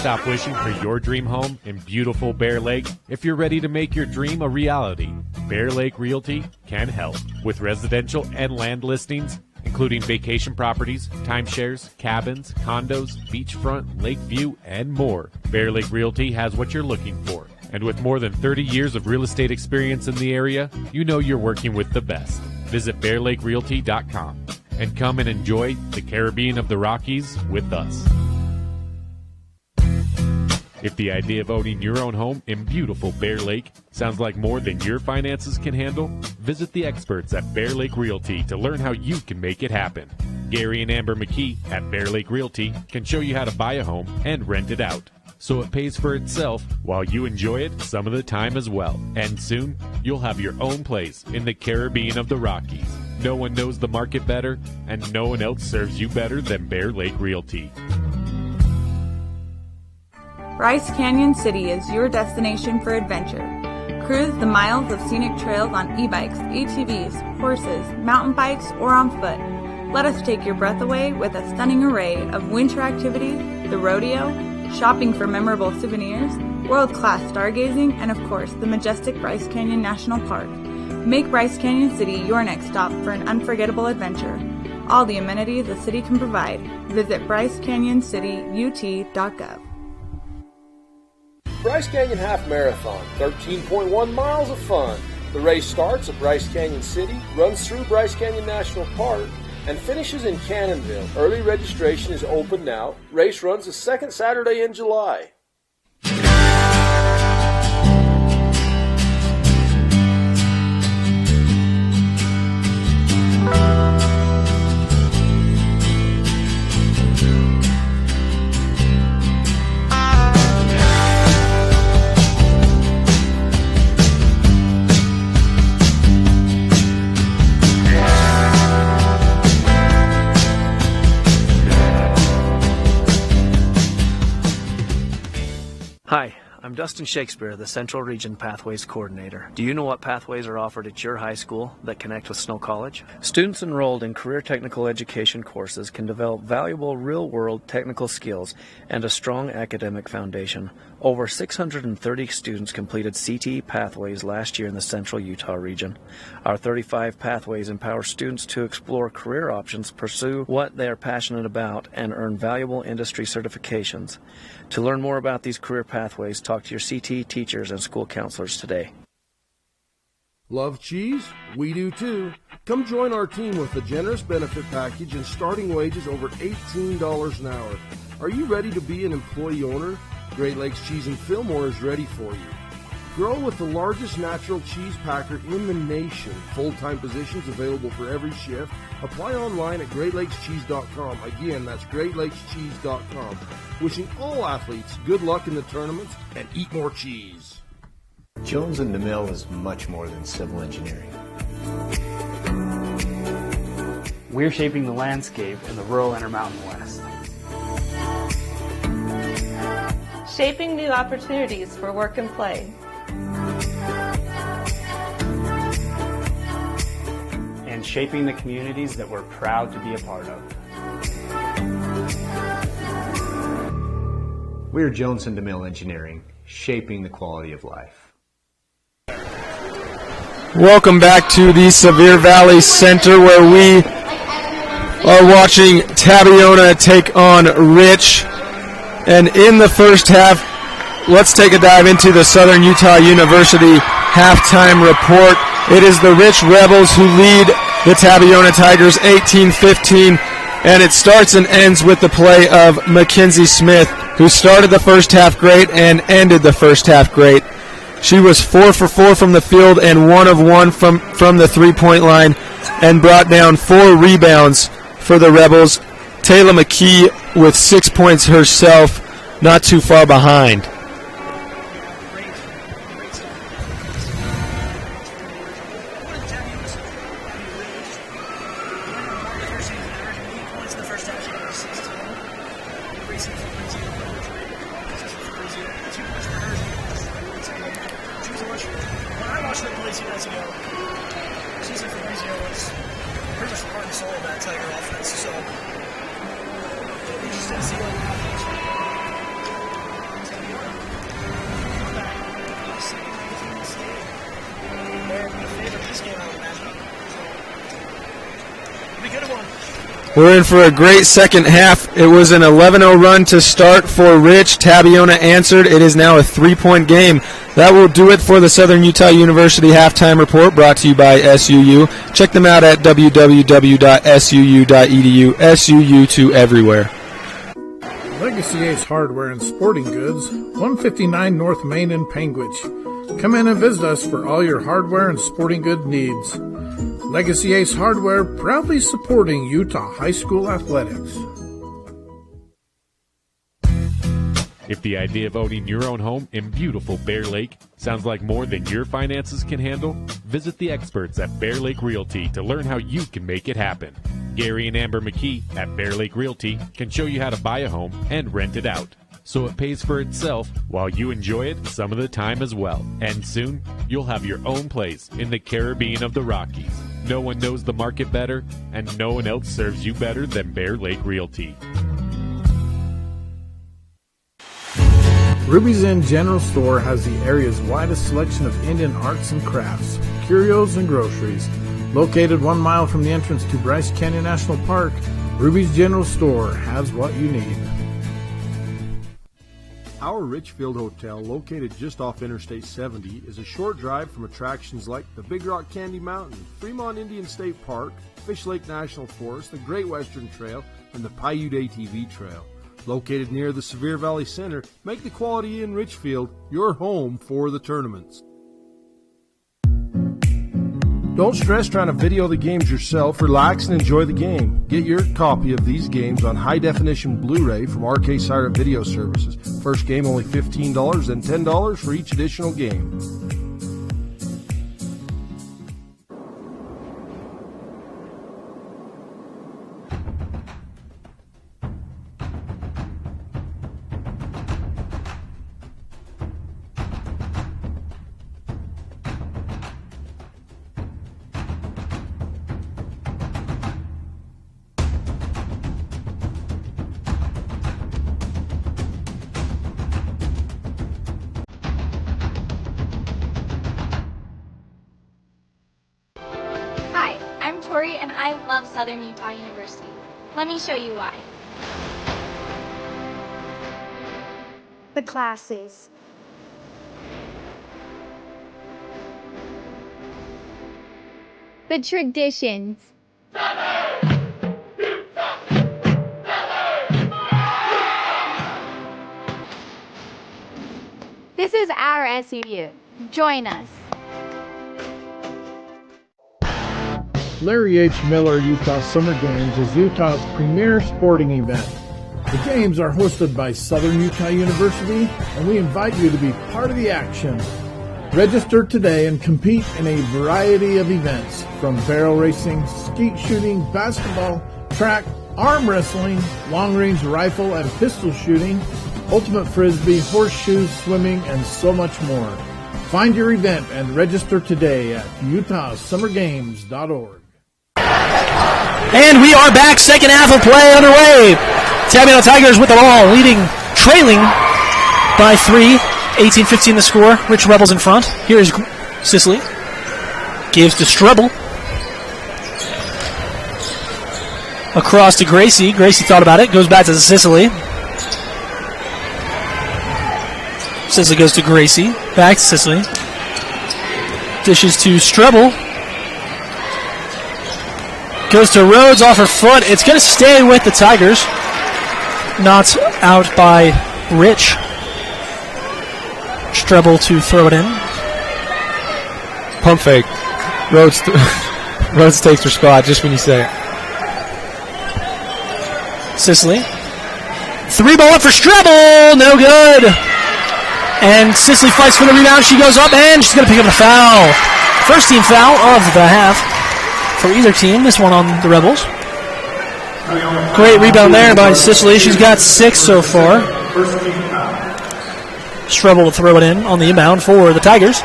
[SPEAKER 7] Stop wishing for your dream home in beautiful Bear Lake. If you're ready to make your dream a reality, Bear Lake Realty can help with residential and land listings, including vacation properties, timeshares, cabins, condos, beachfront, lake view, and more. Bear Lake Realty has what you're looking for. And with more than 30 years of real estate experience in the area, you know you're working with the best. Visit BearLakeRealty.com and come and enjoy the Caribbean of the Rockies with us. If the idea of owning your own home in beautiful Bear Lake sounds like more than your finances can handle, visit the experts at Bear Lake Realty to learn how you can make it happen. Gary and Amber McKee at Bear Lake Realty can show you how to buy a home and rent it out, so it pays for itself while you enjoy it some of the time as well. And soon, you'll have your own place in the Caribbean of the Rockies. No one knows the market better, and no one else serves you better than Bear Lake Realty.
[SPEAKER 8] Bryce Canyon City is your destination for adventure. Cruise the miles of scenic trails on e-bikes, ATVs, horses, mountain bikes, or on foot. Let us take your breath away with a stunning array of winter activities, the rodeo, shopping for memorable souvenirs, world-class stargazing, and of course, the majestic Bryce Canyon National Park. Make Bryce Canyon City your next stop for an unforgettable adventure. All the amenities the city can provide. Visit BryceCanyonCityUT.gov.
[SPEAKER 9] Bryce Canyon Half Marathon, 13.1 miles of fun. The race starts at Bryce Canyon City, runs through Bryce Canyon National Park, and finishes in Cannonville. Early registration is open now. Race runs the second Saturday in July.
[SPEAKER 10] Hi, I'm Dustin Shakespeare, the Central Region Pathways Coordinator. Do you know what pathways are offered at your high school that connect with Snow College? Students enrolled in career technical education courses can develop valuable real-world technical skills and a strong academic foundation. Over 630 students completed CTE pathways last year in the Central Utah region. Our 35 pathways empower students to explore career options, pursue what they are passionate about, and earn valuable industry certifications. To learn more about these career pathways, talk to your CTE teachers and school counselors today.
[SPEAKER 5] Love cheese? We do too. Come join our team with a generous benefit package and starting wages over $18 an hour. Are you ready to be an employee owner? Great Lakes Cheese and Fillmore is ready for you. Grow with the largest natural cheese packer in the nation. Full-time positions available for every shift. Apply online at GreatLakesCheese.com. Again, that's GreatLakesCheese.com. Wishing all athletes good luck in the tournaments and eat more cheese.
[SPEAKER 12] Jones and DeMille is much more than civil engineering.
[SPEAKER 2] We're shaping the landscape in the rural Intermountain West.
[SPEAKER 11] Shaping new opportunities for work and play.
[SPEAKER 2] And shaping the communities that we're proud to be a part of.
[SPEAKER 12] We're Jones and DeMille Engineering, shaping the quality of life.
[SPEAKER 15] Welcome back to the Sevier Valley Center, where we are watching Tabiona take on Rich. And in the first half, let's take a dive into the Southern Utah University halftime report. It is the Rich Rebels who lead the Tabiona Tigers 18-15, and it starts and ends with the play of Mackenzie Smith, who started the first half great and ended the first half great. She was 4 for 4 from the field and 1 of 1 from the three-point line, and brought down 4 rebounds for the Rebels. Taylor McKee with 6 points herself, not too far behind. We're in for a great second half. It was an 11-0 run to start for Rich. Tabiona answered. It is now a 3-point game. That will do it for the Southern Utah University Halftime Report, brought to you by SUU. Check them out at www.suu.edu. SUU to everywhere.
[SPEAKER 6] Legacy Ace Hardware and Sporting Goods, 159 North Main in Panguitch. Come in and visit us for all your hardware and sporting good needs. Legacy Ace Hardware, proudly supporting Utah high school athletics.
[SPEAKER 7] If the idea of owning your own home in beautiful Bear Lake sounds like more than your finances can handle, visit the experts at Bear Lake Realty to learn how you can make it happen. Gary and Amber McKee at Bear Lake Realty can show you how to buy a home and rent it out, so it pays for itself while you enjoy it some of the time as well. And soon, you'll have your own place in the Caribbean of the Rockies. No one knows the market better, and no one else serves you better than Bear Lake Realty.
[SPEAKER 6] Ruby's Inn General Store has the area's widest selection of Indian arts and crafts, curios, and groceries. Located 1 mile from the entrance to Bryce Canyon National Park, Ruby's General Store has what you need.
[SPEAKER 5] Our Richfield Hotel, located just off Interstate 70, is a short drive from attractions like the Big Rock Candy Mountain, Fremont Indian State Park, Fish Lake National Forest, the Great Western Trail, and the Paiute ATV Trail. Located near the Sevier Valley Center, make the Quality Inn Richfield your home for the tournaments. Don't stress trying to video the games yourself. Relax and enjoy the game. Get your copy of these games on high-definition Blu-ray from RK Siren Video Services. First game only $15, then $10 for each additional game.
[SPEAKER 16] And I love Southern Utah University. Let me show you why. The classes. The traditions. This is our SUU. Join us.
[SPEAKER 6] Larry H. Miller Utah Summer Games is Utah's premier sporting event. The games are hosted by Southern Utah University, and we invite you to be part of the action. Register today and compete in a variety of events, from barrel racing, skeet shooting, basketball, track, arm wrestling, long-range rifle and pistol shooting, ultimate frisbee, horseshoes, swimming, and so much more. Find your event and register today at utahsummergames.org.
[SPEAKER 13] And we are back, second half of play underway. Tabiona Tigers with the ball, trailing by 3, 18-15 the score. Rich Rebels in front. Here's Sicily. Gives to Strebel. Across to Gracie. Gracie thought about it, goes back to Sicily. Sicily goes to Gracie. Back to Sicily. Dishes to Strebel. Goes to Rhodes off her foot. It's going to stay with the Tigers. Not out by Rich. Strebel to throw it in.
[SPEAKER 15] Pump fake. Rhodes takes her spot just when you say it.
[SPEAKER 13] Sicily. 3-ball up for Strebel. No good. And Sicily fights for the rebound. She goes up and she's going to pick up a foul. First team foul of the half for either team. This one on the Rebels. Great rebound there by Sicily. She's got 6 so far. Strebel will throw it in on the inbound for the Tigers.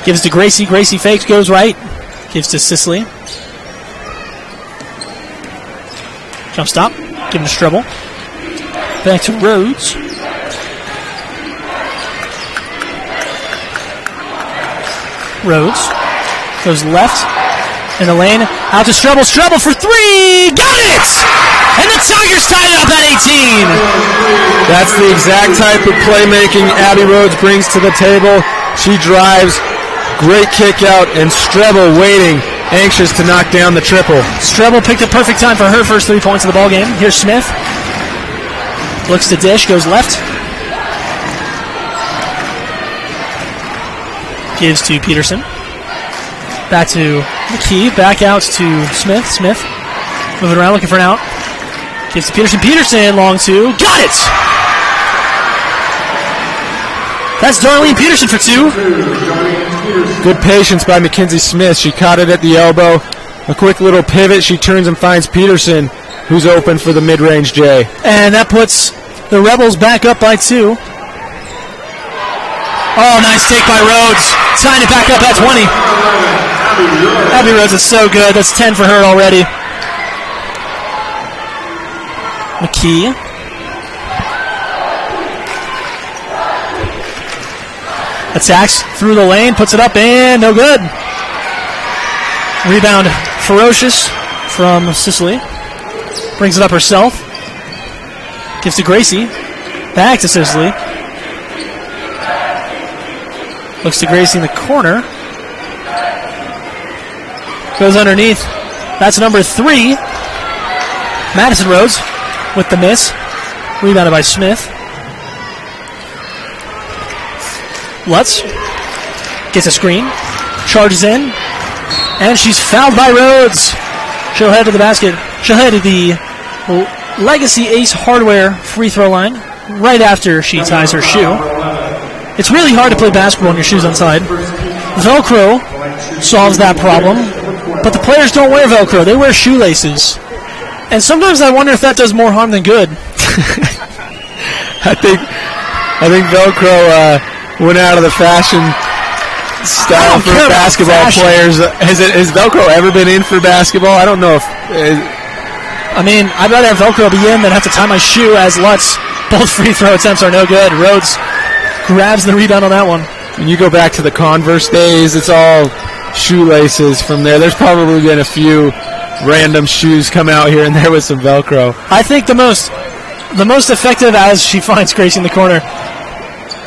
[SPEAKER 13] Gives to Gracie. Gracie fakes, goes right. Gives to Sicily. Jump stop. Give him to Strebel. Back to Rhodes. Rhodes goes left in the lane. Out to Strebel. Strebel for 3. Got it! And the Tigers tie it up at 18.
[SPEAKER 15] That's the exact type of playmaking Abby Rhodes brings to the table. She drives. Great kick out, and Strebel waiting, anxious to knock down the triple.
[SPEAKER 13] Strebel picked a perfect time for her first 3 points of the ball game. Here's Smith. Looks to dish, goes left. gives to Peterson. Back to McKee. Back out to Smith. Smith moving around, looking for an out. Gives to Peterson. Peterson, long two. Got it! That's Darlene Peterson for 2.
[SPEAKER 15] Good patience by Mackenzie Smith. She caught it at the elbow. A quick little pivot. She turns and finds Peterson, who's open for the mid-range J.
[SPEAKER 13] And that puts the Rebels back up by 2. Oh, nice take by Rhodes. Tying it back up at 20. Abby Rhodes is so good. That's 10 for her already. McKee. Attacks through the lane, puts it up, and no good. Rebound ferocious from Sicily. Brings it up herself. Gives to Gracie. Back to Sicily. Looks to Gracie in the corner. Goes underneath. That's number 3. Madison Rhodes with the miss. Rebounded by Smith. Lutz gets a screen. Charges in. And she's fouled by Rhodes. She'll head to the basket. She'll head to the Legacy Ace Hardware free throw line right after she ties her shoe. It's really hard to play basketball when your shoe's untied. Velcro solves that problem, but the players don't wear Velcro. They wear shoelaces. And sometimes I wonder if that does more harm than good.
[SPEAKER 15] I think Velcro went out of the fashion style for basketball players. Has Velcro ever been in for basketball? I don't know if...
[SPEAKER 13] I mean, I'd rather have Velcro be in than have to tie my shoe as Lutz. Both free throw attempts are no good. Rhodes grabs the rebound on that one.
[SPEAKER 15] When you go back to the Converse days, it's all shoelaces from there. There's probably been a few random shoes come out here and there with some Velcro.
[SPEAKER 13] I think the most effective as she finds Gracie in the corner.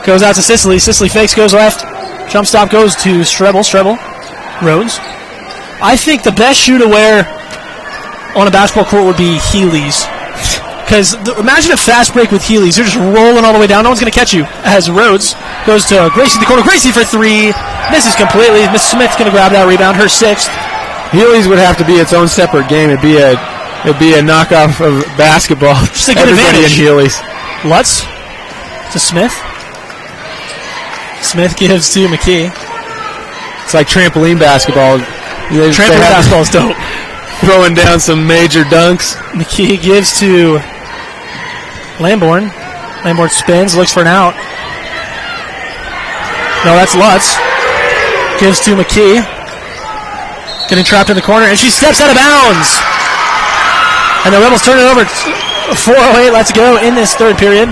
[SPEAKER 13] Goes out to Sicily. Sicily fakes, goes left. Jump stop goes to Strebel. Rhodes. I think the best shoe to wear on a basketball court would be Heelys. Because imagine a fast break with Heelys. You're just rolling all the way down. No one's going to catch you. As Rhodes goes to Gracie in the corner. Gracie for 3. Misses completely. Miss Smith's going to grab that rebound. Her 6th.
[SPEAKER 15] Heelys would have to be its own separate game. It'd be a knockoff of basketball.
[SPEAKER 13] Just a good
[SPEAKER 15] Everybody
[SPEAKER 13] advantage.
[SPEAKER 15] in Heelys.
[SPEAKER 13] Lutz to Smith. Smith gives to McKee.
[SPEAKER 15] It's like trampoline basketball.
[SPEAKER 13] Trampoline basketball is dope.
[SPEAKER 15] Throwing down some major dunks.
[SPEAKER 13] McKee gives to Lamborn. Lamborn spins, looks for an out. No, that's Lutz. Gives to McKee. Getting trapped in the corner, and she steps out of bounds. And the Rebels turn it over. 4:08 left to go in this third period.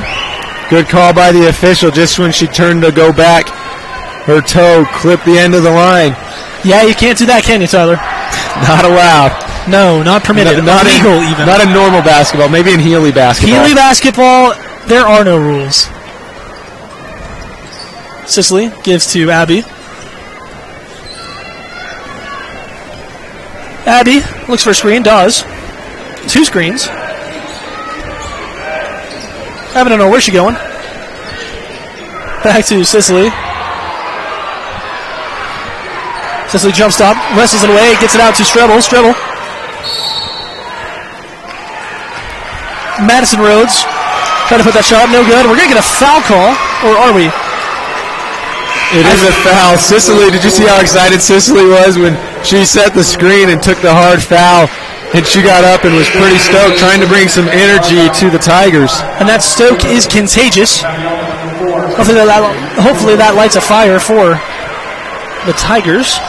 [SPEAKER 15] Good call by the official. Just when she turned to go back, her toe clipped the end of the line.
[SPEAKER 13] Yeah, you can't do that, can you, Tyler?
[SPEAKER 15] Not allowed.
[SPEAKER 13] No, not permitted. Not illegal, even.
[SPEAKER 15] Not in normal basketball. Maybe in Healy basketball.
[SPEAKER 13] Healy basketball, there are no rules. Sicily gives to Abby. Abby looks for a screen, does. 2 screens. Abby don't know where she's going. Back to Sicily. Sicily jump stop, wrestles it away, gets it out to Strebel. Madison Rhodes trying to put that shot up, no good. We're going to get a foul call, or are we?
[SPEAKER 15] It is a foul. Sicily, did you see how excited Sicily was when she set the screen and took the hard foul? And she got up and was pretty stoked, trying to bring some energy to the Tigers.
[SPEAKER 13] And that stoke is contagious. Hopefully that lights a fire for the Tigers.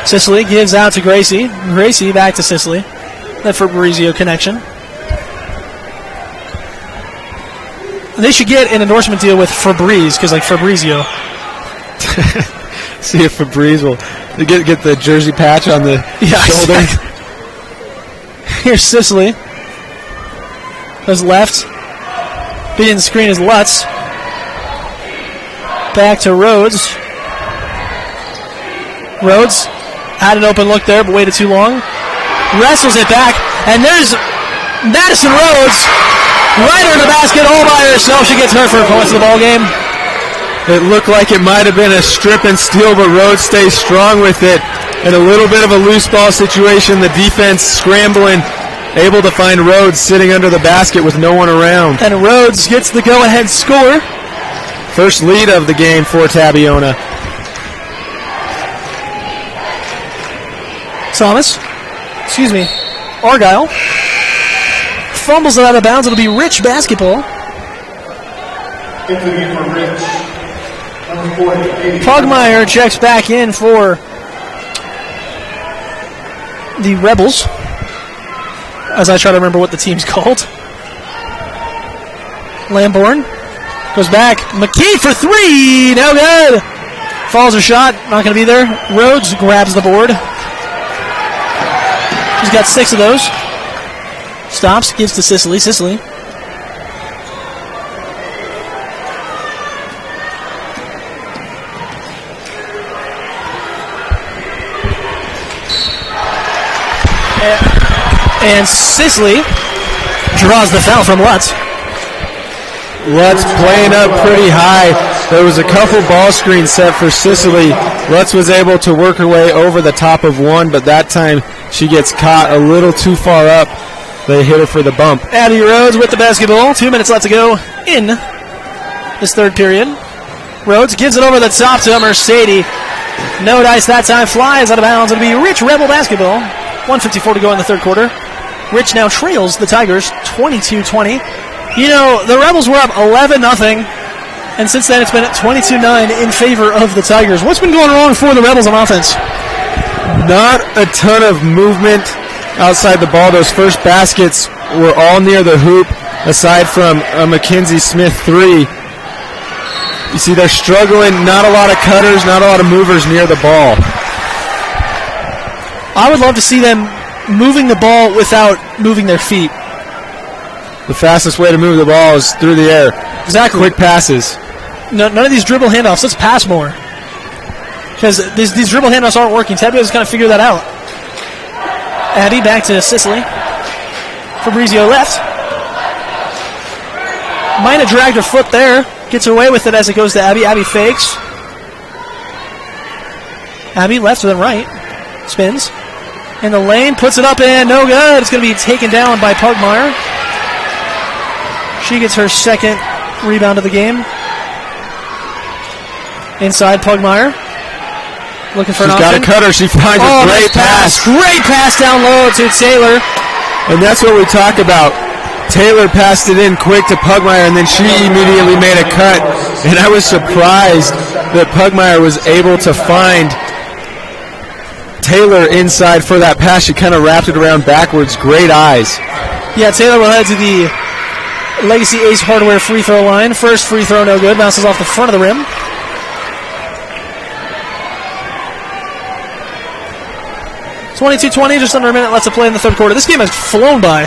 [SPEAKER 13] Sicily gives out to Gracie. Gracie back to Sicily. That Fabrizio connection. They should get an endorsement deal with Febreze, because like Fabrizio.
[SPEAKER 15] See if Febreze will get the jersey patch on the shoulder.
[SPEAKER 13] Exactly. Here's Sicily. Goes left. Beating the screen is Lutz. Back to Rhodes. Rhodes had an open look there, but waited too long. Wrestles it back, and there's Madison Rhodes right under the basket all by herself. She gets her first points of the ball game.
[SPEAKER 15] It looked like it might have been a strip and steal, but Rhodes stays strong with it. In a little bit of a loose ball situation, the defense scrambling, able to find Rhodes sitting under the basket with no one around.
[SPEAKER 13] And Rhodes gets the go-ahead score.
[SPEAKER 15] First lead of the game for Tabiona.
[SPEAKER 13] Argyle fumbles it out of bounds. It'll be Rich basketball.
[SPEAKER 14] Into the game for Rich. Number 40.
[SPEAKER 13] Pugmire checks back in for the Rebels, as I try to remember what the team's called. Lamborn goes back. McKee for three. No good. Falls a shot. Not going to be there. Rhodes grabs the board. He's got 6 of those. Stops. Gives to Sicily. Sicily. And Sicily draws the foul from Lutz.
[SPEAKER 15] Lutz playing up pretty high. There was a couple ball screens set for Sicily. Lutz was able to work her way over the top of one, but that time she gets caught a little too far up. They hit her for the bump.
[SPEAKER 13] Abby Rhodes with the basketball. 2 minutes left to go in this third period. Rhodes gives it over the top to Mercedes. No dice that time. Flies out of bounds. It'll be Rich Rebel basketball. 1:54 to go in the third quarter. Rich now trails the Tigers 22-20. You know, the Rebels were up 11-0, and since then it's been 22-9 in favor of the Tigers. What's been going wrong for the Rebels on offense?
[SPEAKER 15] Not a ton of movement outside the ball. Those first baskets were all near the hoop, aside from a Mackenzie Smith 3. You see they're struggling. Not a lot of cutters, not a lot of movers near the ball.
[SPEAKER 13] I would love to see them moving the ball without moving their feet.
[SPEAKER 15] The fastest way to move the ball is through the air.
[SPEAKER 13] Exactly.
[SPEAKER 15] Quick passes.
[SPEAKER 13] None of these dribble handoffs. Let's pass more. Because these dribble handoffs aren't working. Tabiona's kind of figured that out. Abby back to Sicily. Fabrizio left. Might have dragged her foot there. Gets away with it as it goes to Abby. Abby fakes. Abby left to the right. Spins. In the lane. Puts it up and no good. It's going to be taken down by Pugmire. She gets her second rebound of the game. Inside Pugmire. Looking for an option.
[SPEAKER 15] She's got a cutter. She finds a great pass.
[SPEAKER 13] Great pass down low to Taylor.
[SPEAKER 15] And that's what we talk about. Taylor passed it in quick to Pugmire, and then she immediately made a cut. And I was surprised that Pugmire was able to find Taylor inside for that pass. She kind of wrapped it around backwards. Great eyes.
[SPEAKER 13] Yeah, Taylor will head to the Legacy Ace Hardware free throw line. First free throw, no good. Bounces off the front of the rim. (22-20), just under a minute left to play in the third quarter. This game has flown by.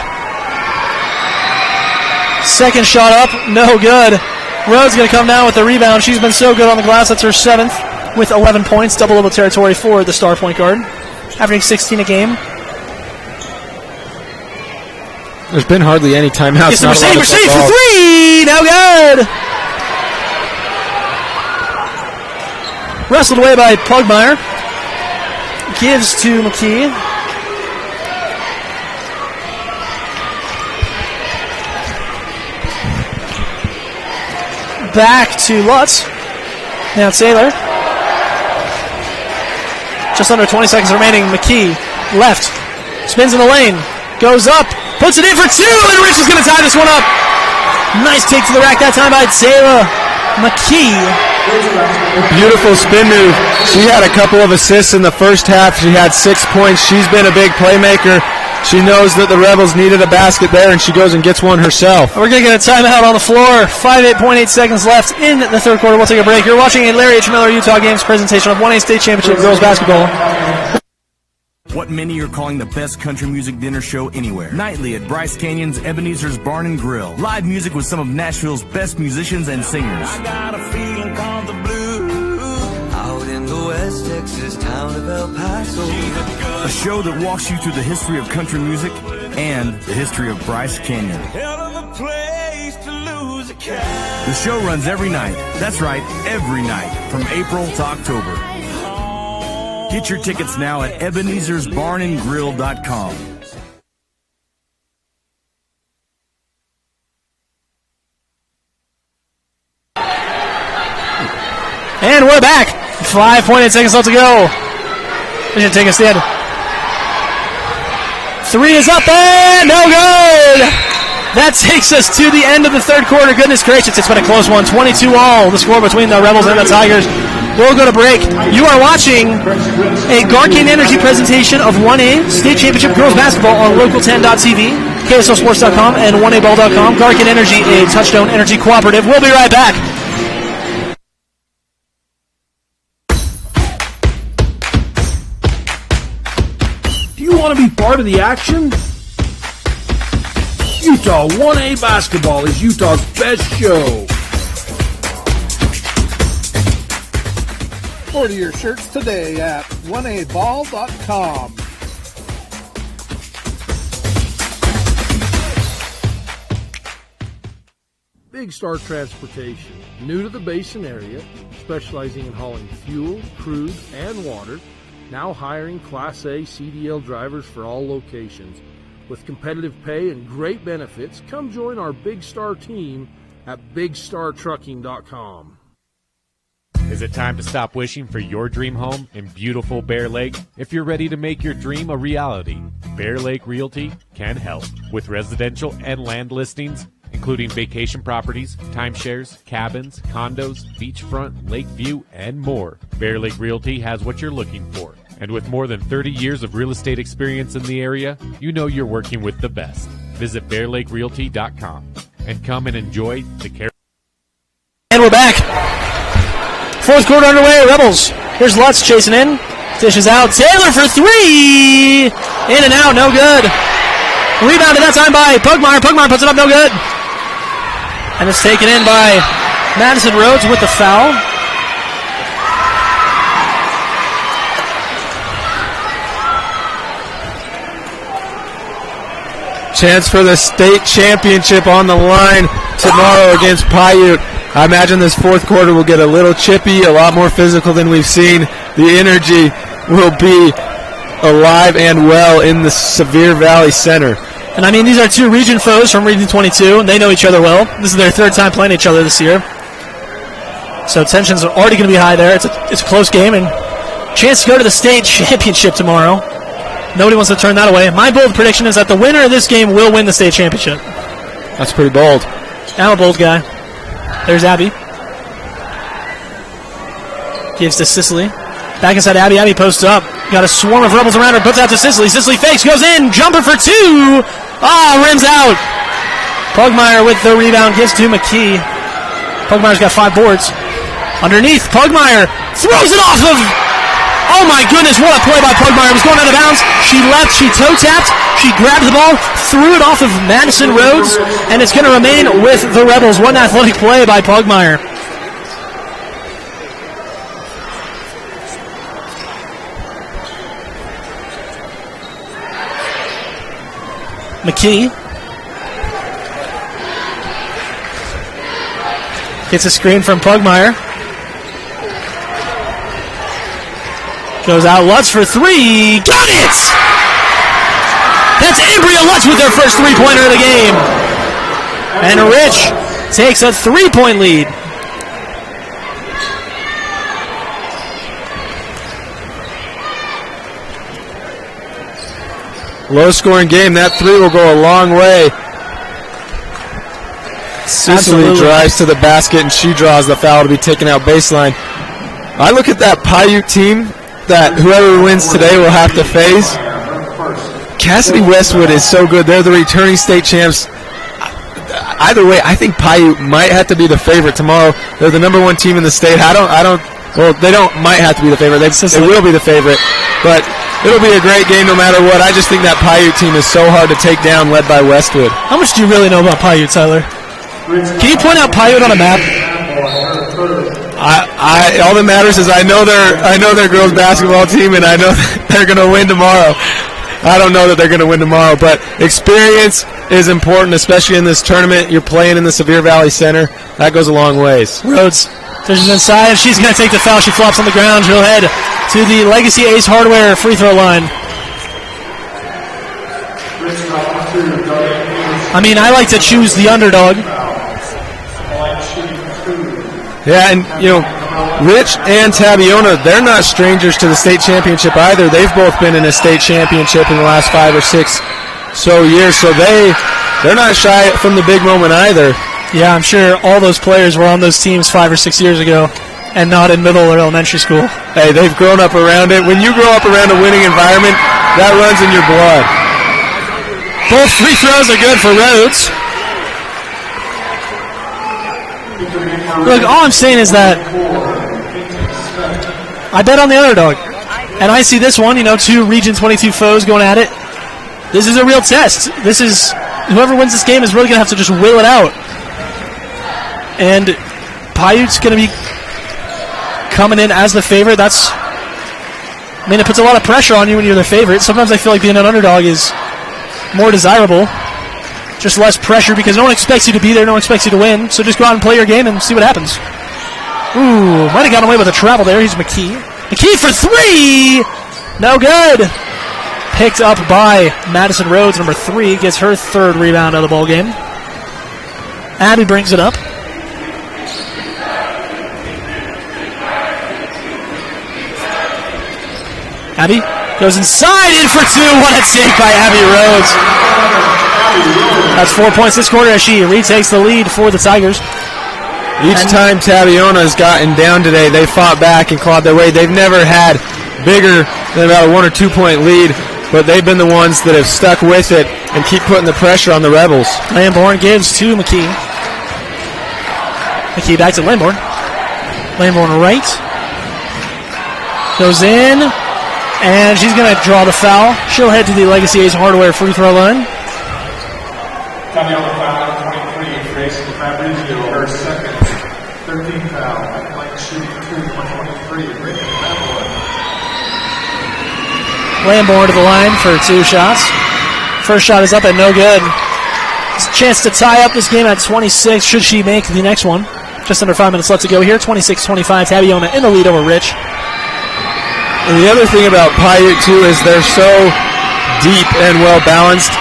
[SPEAKER 13] Second shot up, no good. Rhodes going to come down with the rebound. She's been so good on the glass. That's her 7th with 11 points. Double-double territory for the star point guard. Averaging 16 a game.
[SPEAKER 15] There's been hardly any timeouts.
[SPEAKER 13] Mercedes for three! No good! Wrestled away by Pugmire. Gives to McKee. Back to Lutz. Now Taylor. Just under 20 seconds remaining. McKee left. Spins in the lane. Goes up. Puts it in for two. And Rich is going to tie this one up. Nice take to the rack that time by Taylor McKee.
[SPEAKER 15] Beautiful spin move. She had a couple of assists in the first half. She had 6 points. She's been a big playmaker. She knows that the Rebels needed a basket there, and she goes and gets one herself.
[SPEAKER 13] We're going to get a timeout on the floor. 8.8 seconds left in the third quarter. We'll take a break. You're watching a Larry H. Miller Utah Games presentation of 1A State Championship Girls Basketball.
[SPEAKER 3] What many are calling the best country music dinner show anywhere. Nightly at Bryce Canyon's Ebenezer's Barn and Grill. Live music with some of Nashville's best musicians and singers.
[SPEAKER 4] I got a feeling called the blues. Out in the West Texas town of El Paso.
[SPEAKER 3] A show that walks you through the history of country music and the history of Bryce Canyon.
[SPEAKER 4] Hell of a place to lose a
[SPEAKER 3] The show runs every night. That's right, every night, from April to October. Get your tickets now at Ebenezer'sBarnandGrill.com.
[SPEAKER 13] And we're back. 5.8 seconds left to go. We should take a stand. 3 is up and no good. That takes us to the end of the third quarter. Goodness gracious, it's been a close one. 22-all, the score between the Rebels and the Tigers. We'll go to break. You are watching a Garkin Energy presentation of 1A State Championship Girls Basketball on Local10.tv, KSLSports.com, and 1ABall.com. Garkin Energy, a Touchstone Energy cooperative. We'll be right back.
[SPEAKER 5] Do you want to be part of the action? Utah 1A Basketball is Utah's best show.
[SPEAKER 17] Order your shirts today at 1aball.com.
[SPEAKER 5] Big Star Transportation, new to the Basin area, specializing in hauling fuel, crude, and water, now hiring Class A CDL drivers for all locations. With competitive pay and great benefits, come join our Big Star team at BigStarTrucking.com.
[SPEAKER 7] Is it time to stop wishing for your dream home in beautiful Bear Lake? If you're ready to make your dream a reality, Bear Lake Realty can help with residential and land listings, including vacation properties, timeshares, cabins, condos, beachfront, lake view, and more. Bear Lake Realty has what you're looking for. And with more than 30 years of real estate experience in the area, you know you're working with the best. Visit BearLakeRealty.com and come and enjoy the care.
[SPEAKER 13] And we're back. Fourth quarter underway. Rebels. Here's Lutz chasing in. Dishes out. Taylor for 3. In and out. No good. Rebounded that time by Pugmire. Pugmire puts it up. No good. And it's taken in by Madison Rhodes with the foul.
[SPEAKER 15] Chance for the state championship on the line tomorrow against Paiute. I imagine this fourth quarter will get a little chippy, a lot more physical than we've seen. The energy will be alive and well in the Sevier Valley Center.
[SPEAKER 13] And I mean, these are two region foes from Region 22, and they know each other well. This is their third time playing each other this year. So tensions are already going to be high there. It's a close game, and chance to go to the state championship tomorrow. Nobody wants to turn that away. My bold prediction is that the winner of this game will win the state championship.
[SPEAKER 15] That's pretty bold.
[SPEAKER 13] I'm a bold guy. There's Abby. Gives to Sicily. Back inside Abby. Abby posts up. Got a swarm of Rebels around her. Puts out to Sicily. Sicily fakes. Goes in. Jumper for 2. Rims out. Pugmire with the rebound. Gives to McKee. Pugmire's got 5 boards. Underneath. Pugmire throws it off of... Oh my goodness, what a play by Pugmire. It was going out of bounds. She left, she toe tapped, she grabbed the ball, threw it off of Madison Rhodes, and it's going to remain with the Rebels. What an athletic play by Pugmire. McKee gets a screen from Pugmire. Goes out Lutz for 3. Got it! That's Ambria Lutz with their first 3-pointer of the game. And Rich takes a 3-point lead.
[SPEAKER 15] Low-scoring game. That 3 will go a long way. Sicily drives to the basket, and she draws the foul to be taken out baseline. I look at that Paiute team that whoever wins today will have to face. Cassidy Westwood is so good. They're the returning state champs. Either way, I think Paiute might have to be the favorite tomorrow. They're the number 1 team in the state. Well, they might have to be the favorite. They will be the favorite. But it'll be a great game no matter what. I just think that Paiute team is so hard to take down, led by Westwood.
[SPEAKER 13] How much do you really know about Paiute, Tyler? Can you point out Paiute on a map?
[SPEAKER 15] All that matters is I know their girls basketball team, and I know they're going to win tomorrow. I don't know that they're going to win tomorrow, but experience is important, especially in this tournament. You're playing in the Sevier Valley Center. That goes a long ways.
[SPEAKER 13] Rhodes turns inside, and she's going to take the foul. She flops on the ground. She'll head to the Legacy Ace Hardware free throw line. I mean, I like to choose the underdog.
[SPEAKER 15] Yeah, and, Rich and Tabiona, they're not strangers to the state championship either. They've both been in a state championship in the last 5 or 6 years, so they're not shy from the big moment either.
[SPEAKER 13] Yeah, I'm sure all those players were on those teams 5 or 6 years ago and not in middle or elementary school.
[SPEAKER 15] Hey, they've grown up around it. When you grow up around a winning environment, that runs in your blood.
[SPEAKER 13] Both free throws are good for Rhodes. Look, all I'm saying is that I bet on the underdog. And I see this one, 2 Region 22 foes going at it. This is a real test. Whoever wins this game is really going to have to just will it out. And Paiute's going to be coming in as the favorite. It puts a lot of pressure on you when you're the favorite. Sometimes I feel like being an underdog is more desirable. Just less pressure because no one expects you to be there, no one expects you to win. So just go out and play your game and see what happens. Ooh, might have gotten away with a travel there. Here's McKee. McKee for 3! No good. Picked up by Madison Rhodes, number 3. Gets her 3rd rebound of the ball game. Abby brings it up. Abby goes inside, in for 2. What a take by Abby Rhodes. That's 4 points this quarter as she retakes the lead for the Tigers.
[SPEAKER 15] Each time Tabiona has gotten down today, they fought back and clawed their way. They've never had bigger than about a 1 or 2 point lead, but they've been the ones that have stuck with it and keep putting the pressure on the Rebels.
[SPEAKER 13] Lamborn gives to McKee. McKee back to Lamborn. Lamborn right. Goes in, and she's going to draw the foul. She'll head to the Legacy Ace Hardware free throw line.
[SPEAKER 14] Tabiona foul 23, Grace Fabrizio, her 2nd, 13th foul, blank shooting 2, 123,
[SPEAKER 13] Lamborn to the line for 2 shots. First shot is up and no good. It's a chance to tie up this game at 26 should she make the next one. Just under 5 minutes left to go here. 26-25, Tabiona in the lead over Rich.
[SPEAKER 15] And the other thing about Paiute, too, is they're so deep and well-balanced.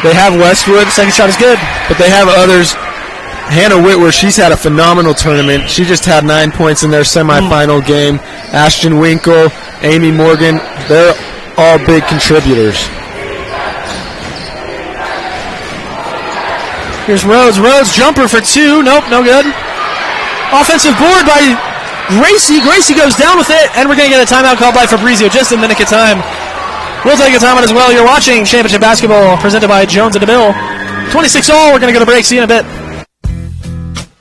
[SPEAKER 15] They have Westwood.
[SPEAKER 13] Second shot is good.
[SPEAKER 15] But they have others. Hannah Whitwer, she's had a phenomenal tournament. She just had 9 points in their semifinal game. Ashton Winkle, Amy Morgan, they're all big contributors.
[SPEAKER 13] Here's Rhodes. Rhodes jumper for 2. Nope, no good. Offensive board by Gracie. Gracie goes down with it, and we're going to get a timeout called by Fabrizio just a minute of time. We'll take a timeout as well. You're watching Championship Basketball presented by Jones and DeMille. 26-all. We're going to go to break. See you in a bit.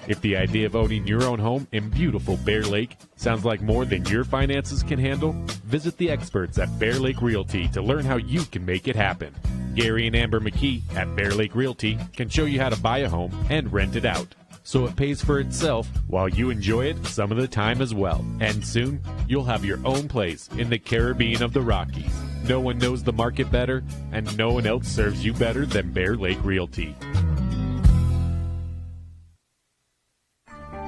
[SPEAKER 7] If the idea of owning your own home in beautiful Bear Lake sounds like more than your finances can handle, visit the experts at Bear Lake Realty to learn how you can make it happen. Gary and Amber McKee at Bear Lake Realty can show you how to buy a home and rent it out, so it pays for itself while you enjoy it some of the time as well. And soon, you'll have your own place in the Caribbean of the Rockies. No one knows the market better, and no one else serves you better than Bear Lake Realty.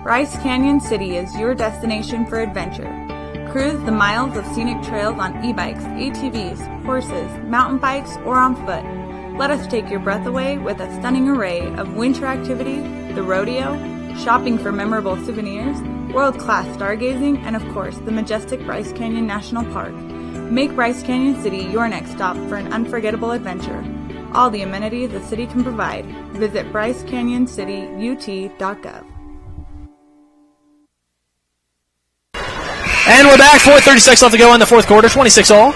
[SPEAKER 8] Bryce Canyon City is your destination for adventure. Cruise the miles of scenic trails on e-bikes, ATVs, horses, mountain bikes, or on foot. Let us take your breath away with a stunning array of winter activities, the rodeo, shopping for memorable souvenirs, world-class stargazing, and of course, the majestic Bryce Canyon National Park. Make Bryce Canyon City your next stop for an unforgettable adventure. All the amenities the city can provide. Visit BryceCanyonCityUT.gov.
[SPEAKER 13] And we're back. 4:36 left to go in the fourth quarter. 26-all.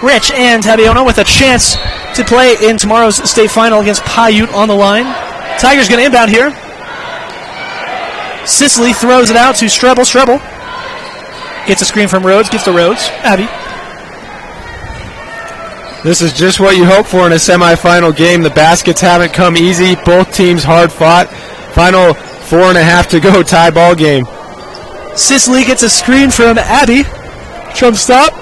[SPEAKER 13] Rich and Tabiona with a chance to play in tomorrow's state final against Paiute on the line. Tigers going to inbound here. Sicily throws it out to Strebel. Strebel gets a screen from Rhodes. Gives to Rhodes. Abby.
[SPEAKER 15] This is just what you hope for in a semifinal game. The baskets haven't come easy. Both teams hard fought. Final 4.5 to go. Tie ball game.
[SPEAKER 13] Sicily gets a screen from Abby. Jump stop.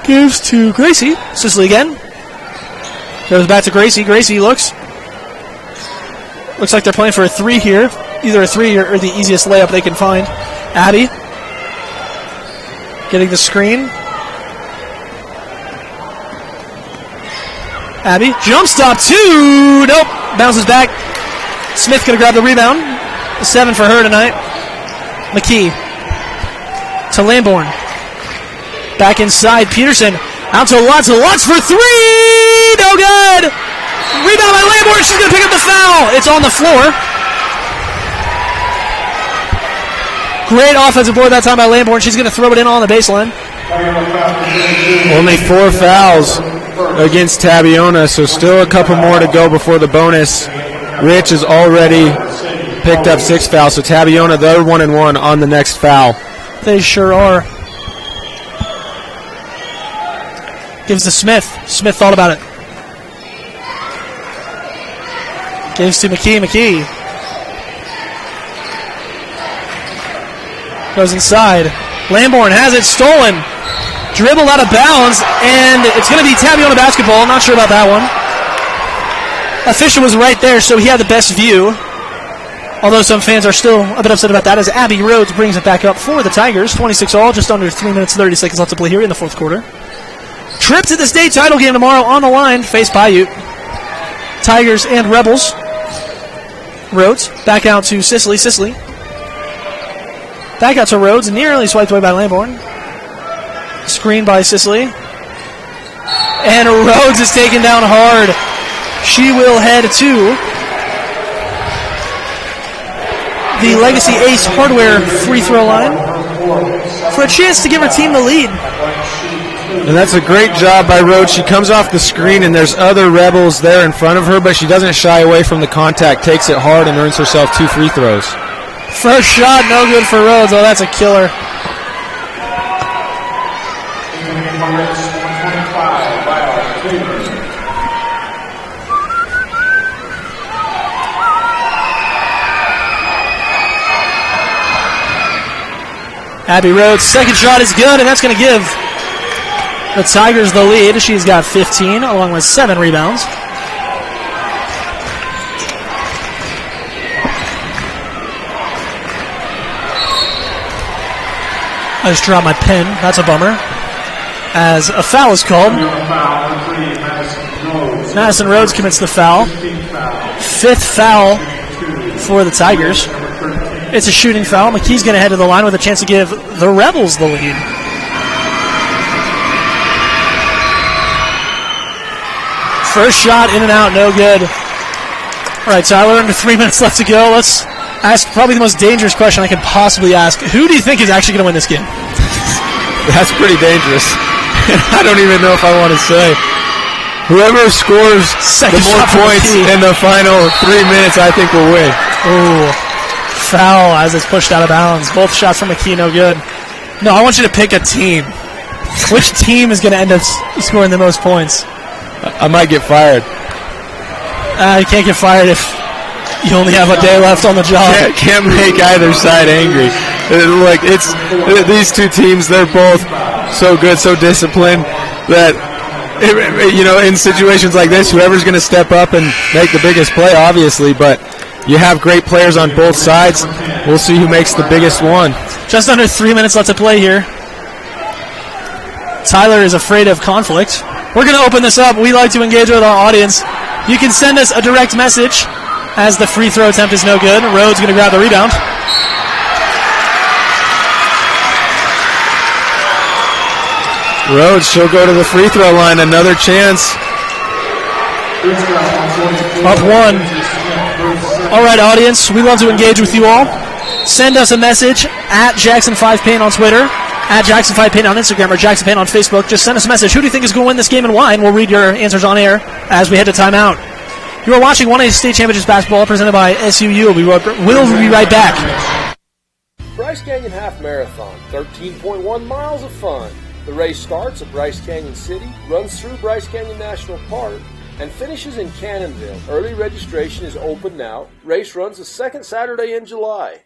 [SPEAKER 13] Gives to Gracie. Sicily again. Goes back to Gracie. Gracie looks like they're playing for a 3 here. Either a 3 or the easiest layup they can find. Abby getting the screen. Abby, jump stop, 2. Nope, bounces back. Smith going to grab the rebound. 7 for her tonight. McKee to Lamborn. Back inside, Peterson. Out to Lutz. Lutz for 3. No good. Rebound by Lamborn. She's going to pick up the foul. It's on the floor. Great offensive board that time by Lamborn. She's going to throw it in on the baseline.
[SPEAKER 15] Only 4 fouls against Tabiona, so still a couple more to go before the bonus. Rich has already picked up 6 fouls, so Tabiona, they're 1-1 on the next foul.
[SPEAKER 13] They sure are. Gives to Smith. Smith thought about it. Gives to McKee. McKee goes inside. Lamborn has it stolen. Dribbled out of bounds, and it's going to be Tabiona basketball. Not sure about that one. Official was right there, so he had the best view. Although some fans are still a bit upset about that, as Abby Rhodes brings it back up for the Tigers. 26-all, just under 3 minutes 30 seconds left to play here in the fourth quarter. Trip to the state title game tomorrow on the line. Face Paiute. Tigers and Rebels. Rhodes back out to Sicily. Sicily back out to Rhodes, nearly swiped away by Lamborn. Screen by Sicily. And Rhodes is taken down hard. She will head to the Legacy Ace Hardware free throw line for a chance to give her team the lead.
[SPEAKER 15] And that's a great job by Rhodes. She comes off the screen, and there's other Rebels there in front of her, but she doesn't shy away from the contact, takes it hard, and earns herself 2 free throws.
[SPEAKER 13] First shot, no good for Rhodes. Oh, that's a killer. Abby Rhodes' second shot is good, and that's going to give the Tigers the lead. She's got 15, along with 7 rebounds. I just dropped my pen. That's a bummer. As a foul is called. Madison Rhodes commits the foul. 5th foul for the Tigers. It's a shooting foul. McKee's going to head to the line with a chance to give the Rebels the lead. First shot, in and out, no good. All right, Tyler, under 3 minutes left to go. Let's ask probably the most dangerous question I could possibly ask. Who do you think is actually going to win this game?
[SPEAKER 15] That's pretty dangerous. I don't even know if I want to say. Whoever scores the more points in the final 3 minutes, I think will win.
[SPEAKER 13] Ooh. Foul as it's pushed out of bounds. Both shots from McKee, no good. No, I want you to pick a team. Which team is going to end up scoring the most points?
[SPEAKER 15] I might get fired.
[SPEAKER 13] You can't get fired if you only have a day left on the job.
[SPEAKER 15] Can't make either side angry. Like these two teams, they're both so good, so disciplined that in situations like this, whoever's going to step up and make the biggest play, obviously, but you have great players on both sides. We'll see who makes the biggest one.
[SPEAKER 13] Just under 3 minutes left to play here. Tyler is afraid of conflict. We're going to open this up. We like to engage with our audience. You can send us a direct message as the free throw attempt is no good. Rhodes going to grab the rebound.
[SPEAKER 15] Rhodes, she'll go to the free throw line. Another chance.
[SPEAKER 13] Up 1. All right, audience, we love to engage with you all. Send us a message at Jackson5Paint on Twitter, at Jackson5Paint on Instagram, or JacksonPaint on Facebook. Just send us a message. Who do you think is going to win this game and why? And we'll read your answers on air as we head to timeout. You are watching 1A State Championships basketball presented by SUU. We'll be right back.
[SPEAKER 9] Bryce Canyon Half Marathon, 13.1 miles of fun. The race starts at Bryce Canyon City, runs through Bryce Canyon National Park, and finishes in Cannonville. Early registration is open now. Race runs the second Saturday in July.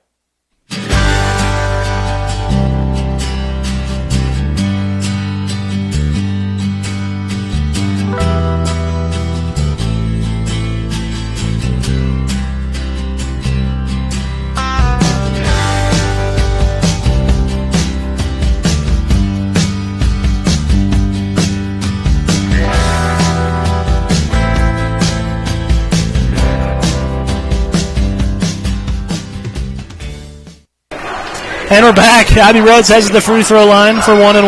[SPEAKER 13] And we're back. Abby Rhodes heads to the free throw line for 1-1.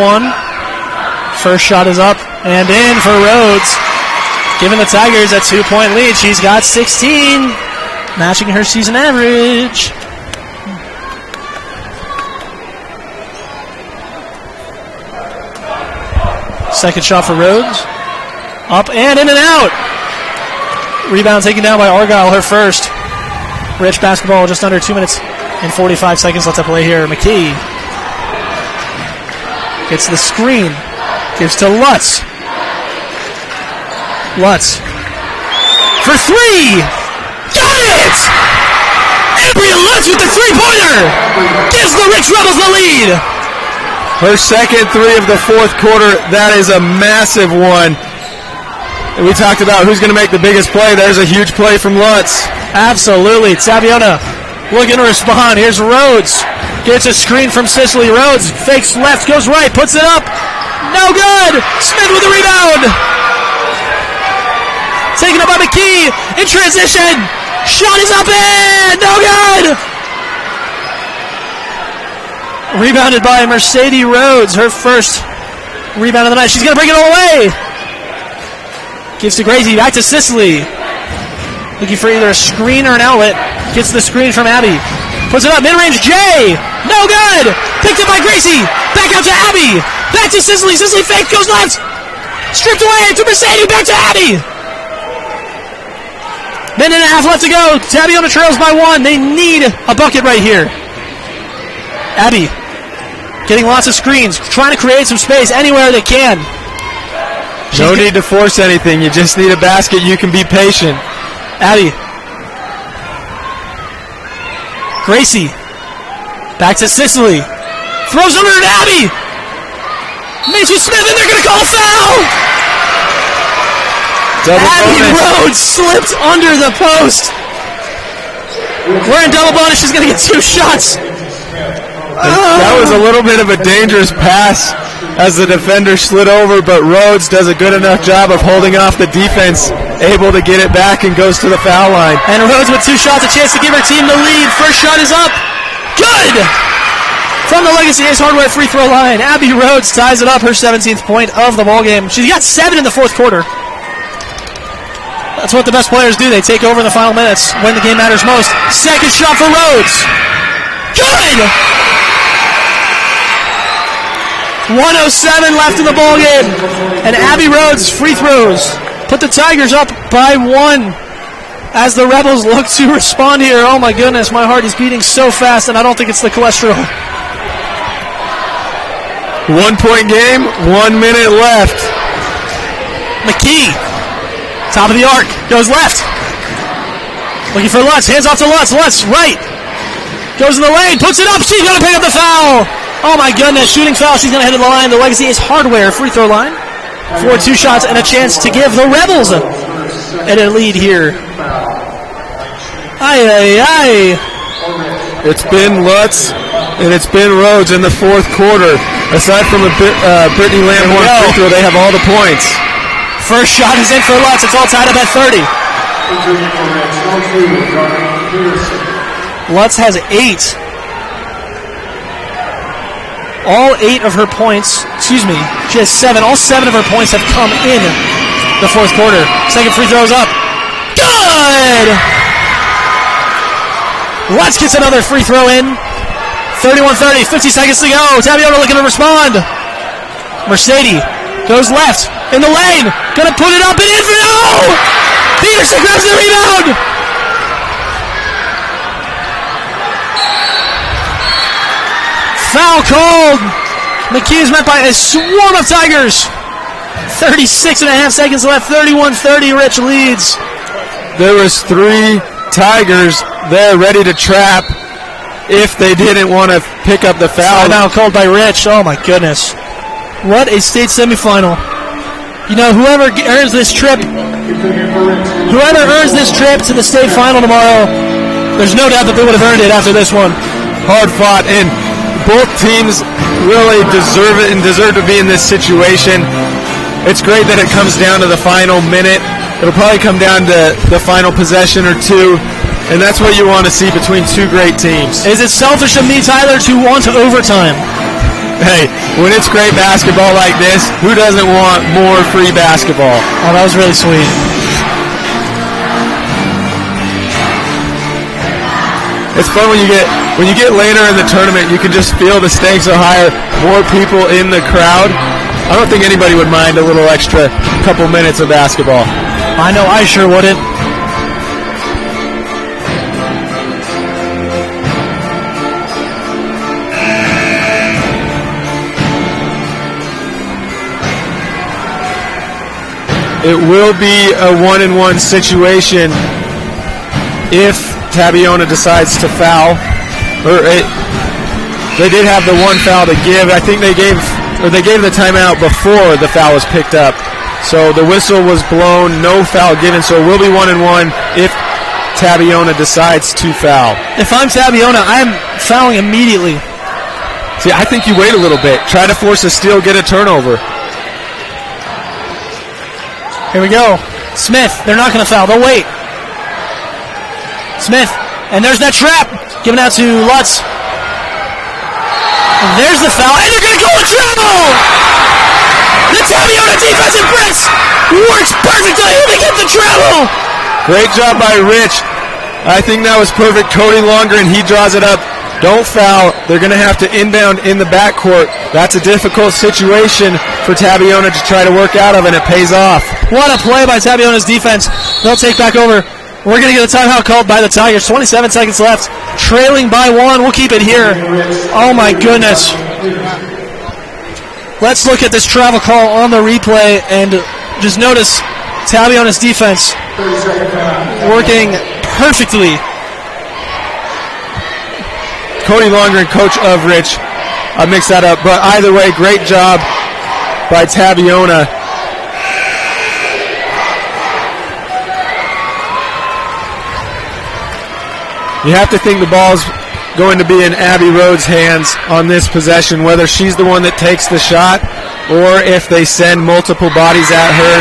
[SPEAKER 13] First shot is up and in for Rhodes. Giving the Tigers a 2-point lead. She's got 16, matching her season average. Second shot for Rhodes. Up and in and out. Rebound taken down by Argyle, her first. Rich basketball, just under 2 minutes and 45 seconds left to play here. McKee gets the screen. Gives to Lutz. Lutz for three. Got it! Ambria Lutz with the three-pointer. Gives the Rich Rebels the lead.
[SPEAKER 15] Her second three of the fourth quarter. That is a massive one. And we talked about who's going to make the biggest play. There's a huge play from Lutz.
[SPEAKER 13] Absolutely. Tabiona looking to respond. Here's Rhodes. Gets a screen from Cicely. Rhodes fakes left, goes right, puts it up. No good. Smith with the rebound. Taken up by McKee in transition. Shot is up and no good. Rebounded by Mercedes Rhodes. Her first rebound of the night. She's going to bring it all away. Gives to Gracie. Back to Cicely. Looking for either a screen or an outlet. Gets the screen from Abby. Puts it up. Mid-range J. No good. Picked up by Gracie. Back out to Abby. Back to Cicely. Cicely fake. Goes left. Stripped away to Mercedes. Back to Abby. Minute and a half left to go. Tabiona trails by one. They need a bucket right here. Abby getting lots of screens. Trying to create some space anywhere they can.
[SPEAKER 15] No need to force anything. You just need a basket. You can be patient.
[SPEAKER 13] Abby. Gracie. Back to Cicely. Throws under to Abby. Mason Smith, and they're going to call a foul. Abby Rhodes slipped under the post. We're in double bonus. She's going to get two shots.
[SPEAKER 15] That was a little bit of a dangerous pass as the defender slid over, but Rhodes does a good enough job of holding off the defense, able to get it back and goes to the foul line.
[SPEAKER 13] And Rhodes with two shots, a chance to give her team the lead. First shot is up. Good! From the Legacy Ace Hardware free throw line, Abby Rhodes ties it up, her 17th point of the ballgame. She's got 7 in the fourth quarter. That's what the best players do. They take over in the final minutes when the game matters most. Second shot for Rhodes. Good! 1:07 left in the ballgame. And Abby Rhodes free throws put the Tigers up by 1 as the Rebels look to respond here. Oh my goodness, my heart is beating so fast, and I don't think it's the cholesterol.
[SPEAKER 15] 1 point game, 1 minute left.
[SPEAKER 13] McKee, top of the arc, goes left. Looking for Lutz, hands off to Lutz. Lutz, right. Goes in the lane, puts it up. She's going to pick up the foul. Oh my goodness, shooting foul. She's going to head to the line. The Legacy Ace Hardware free throw line for 2 shots and a chance to give the Rebels a lead here. Aye, aye, aye.
[SPEAKER 15] It's been Lutz and it's been Rhodes in the fourth quarter. Aside from a Brittany Lamhorn free throw, they have all the points.
[SPEAKER 13] First shot is in for Lutz. It's all tied up at 30. Lutz has 8. All 8 of her points, she has 7. All 7 of her points have come in the fourth quarter. Second free throw is up. Good! Lutz gets another free throw in. 31-30, 50 seconds to go. Tabiona looking to respond. Mercedes goes left in the lane. Gonna put it up and in for no! Peterson grabs the rebound. Foul called. McKee is met by a swarm of Tigers. 36 and a half seconds left. 31-30, Rich leads.
[SPEAKER 15] There was 3 Tigers there ready to trap if they didn't want to pick up the foul.
[SPEAKER 13] Timeout called by Rich. Oh my goodness. What a state semifinal. You know, whoever earns this trip to the state final tomorrow, there's no doubt that they would have earned it after this one.
[SPEAKER 15] Hard fought, and both teams really deserve it and deserve to be in this situation. It's great that it comes down to the final minute. It'll probably come down to the final possession or 2. And that's what you want to see between two great teams.
[SPEAKER 13] Is it selfish of me, Tyler, to want overtime?
[SPEAKER 15] Hey, when it's great basketball like this, who doesn't want more free basketball?
[SPEAKER 13] Oh, that was really sweet.
[SPEAKER 15] It's fun when you get later in the tournament, you can just feel the stakes are higher, more people in the crowd. I don't think anybody would mind a little extra couple minutes of basketball.
[SPEAKER 13] I know I sure wouldn't.
[SPEAKER 15] It will be a 1-and-1 situation if Tabiona decides to foul. They did have the one foul to give. I think they gave the timeout before the foul was picked up. So the whistle was blown, no foul given. So it will be 1-and-1 if Tabiona decides to foul.
[SPEAKER 13] If I'm Tabiona, I'm fouling immediately.
[SPEAKER 15] See, I think you wait a little bit. Try to force a steal, get a turnover.
[SPEAKER 13] Here we go. Smith, they're not going to foul. They'll wait. Smith, and there's that trap. Given out to Lutz. And there's the foul, and they're going to go with travel! The Tabiona defensive press works perfectly, and they get the travel!
[SPEAKER 15] Great job by Rich. I think that was perfect. Cody Longren, he draws it up. Don't foul. They're going to have to inbound in the backcourt. That's a difficult situation for Tabiona to try to work out of, and it pays off.
[SPEAKER 13] What a play by Tabiona's defense. They'll take back over. We're going to get a timeout called by the Tigers. 27 seconds left. Trailing by 1. We'll keep it here. Oh, my goodness. Let's look at this travel call on the replay and just notice Tabiona's defense working perfectly.
[SPEAKER 15] Cody Longren, coach of Rich. I mixed that up. But either way, great job by Tabiona. You have to think the ball's going to be in Abby Rhodes' hands on this possession, whether she's the one that takes the shot or if they send multiple bodies at her.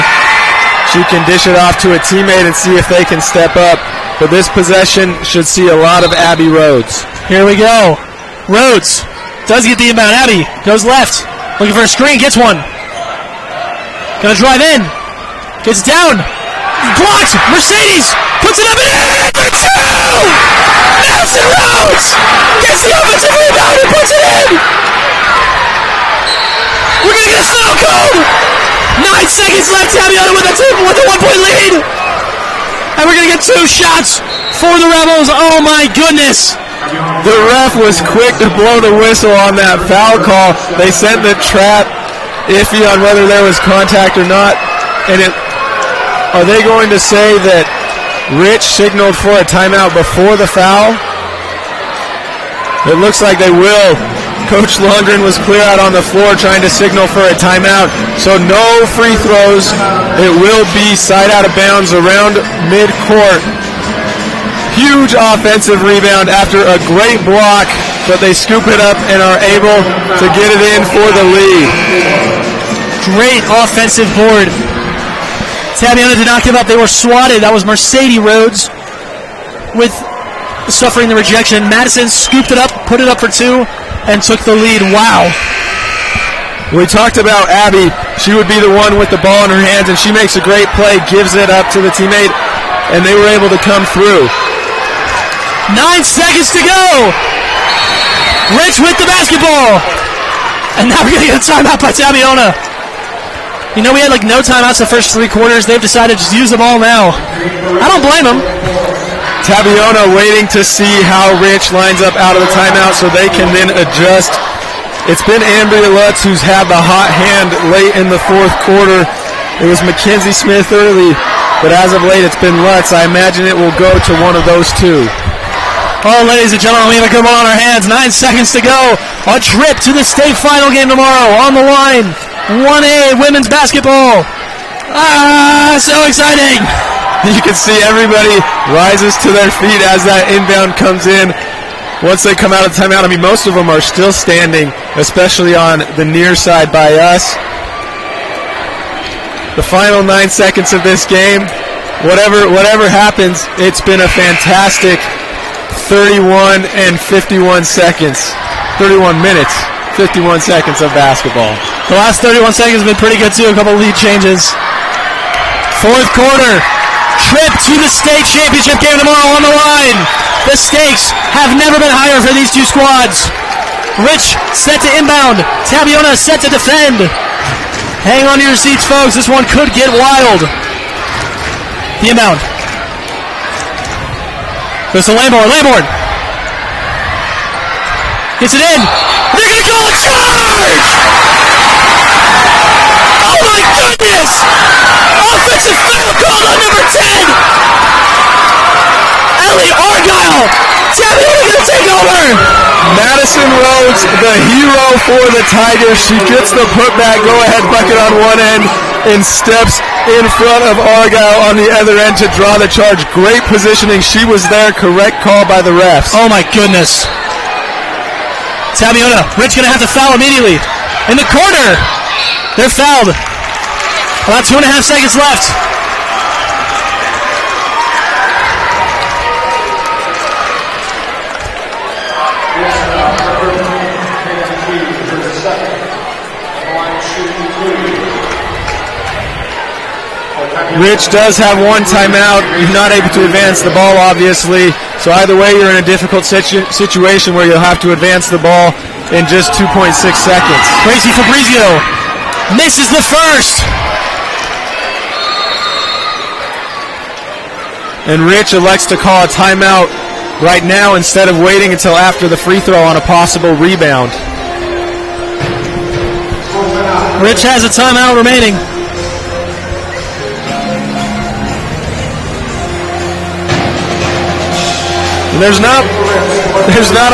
[SPEAKER 15] She can dish it off to a teammate and see if they can step up. But this possession should see a lot of Abby Rhodes.
[SPEAKER 13] Here we go. Rhodes does get the inbound. Abby goes left. Looking for a screen. Gets one. Gonna drive in. Gets down. Blocked. Mercedes puts it up and in for two! Madison Rhodes gets the offensive rebound and puts it in! We're gonna get a foul code! 9 seconds left. Tabiona with a 1-point lead! And we're gonna get 2 shots for the Rebels. Oh my goodness!
[SPEAKER 15] The ref was quick to blow the whistle on that foul call. They sent the trap iffy on whether there was contact or not. And are they going to say that Rich signaled for a timeout before the foul? It looks like they will. Coach Lundgren was clear out on the floor trying to signal for a timeout. So no free throws. It will be side out of bounds around midcourt. Huge offensive rebound after a great block, but they scoop it up and are able to get it in for the lead.
[SPEAKER 13] Great offensive board. Tabiona did not give up. They were swatted. That was Mercedes Rhodes with suffering the rejection. Madison scooped it up, put it up for 2, and took the lead. Wow.
[SPEAKER 15] We talked about Abby. She would be the one with the ball in her hands, and she makes a great play, gives it up to the teammate, and they were able to come through.
[SPEAKER 13] 9 seconds to go. Rich with the basketball. And now we're going to get a timeout by Tabiona. You know, we had like no timeouts the first 3 quarters. They've decided to just use them all now. I don't blame them.
[SPEAKER 15] Tabiona waiting to see how Rich lines up out of the timeout so they can then adjust. It's been Ambria Lutz who's had the hot hand late in the 4th quarter. It was Mackenzie Smith early, but as of late it's been Lutz. I imagine it will go to one of those 2.
[SPEAKER 13] Oh, ladies and gentlemen, we have a good one on our hands. 9 seconds to go. A trip to the state final game tomorrow on the line. 1A women's basketball. So exciting.
[SPEAKER 15] You can see everybody rises to their feet as that inbound comes in. Once they come out of timeout, I mean, most of them are still standing, especially on the near side by us. The final 9 seconds of this game. whatever happens, it's been a fantastic 31 and 51 seconds. 31 minutes, 51 seconds of basketball.
[SPEAKER 13] The last 31 seconds have been pretty good too. A couple lead changes. Fourth quarter. Trip to the state championship game tomorrow on the line. The stakes have never been higher for these two squads. Rich set to inbound. Tabiona set to defend. Hang on to your seats, folks. This one could get wild. The inbound. Goes to Lamborn. Lamborn. Gets it in. They're going to call a charge! Oh my goodness! Offensive foul called on number 10! Ellie Argyle! Tabiona going to take over!
[SPEAKER 15] Madison Rhodes, the hero for the Tigers. She gets the putback go-ahead bucket on one end and steps in front of Argyle on the other end to draw the charge. Great positioning. She was there. Correct call by the refs.
[SPEAKER 13] Oh my goodness. Tabiona, Rich going to have to foul immediately. In the corner. They're fouled. About 2.5 seconds left.
[SPEAKER 15] Rich does have one timeout. You're not able to advance the ball, obviously. So either way, you're in a difficult situation where you'll have to advance the ball in just 2.6 seconds.
[SPEAKER 13] Gracie Fabrizio misses the first.
[SPEAKER 15] And Rich elects to call a timeout right now instead of waiting until after the free throw on a possible rebound.
[SPEAKER 13] Rich has a timeout remaining.
[SPEAKER 15] There's not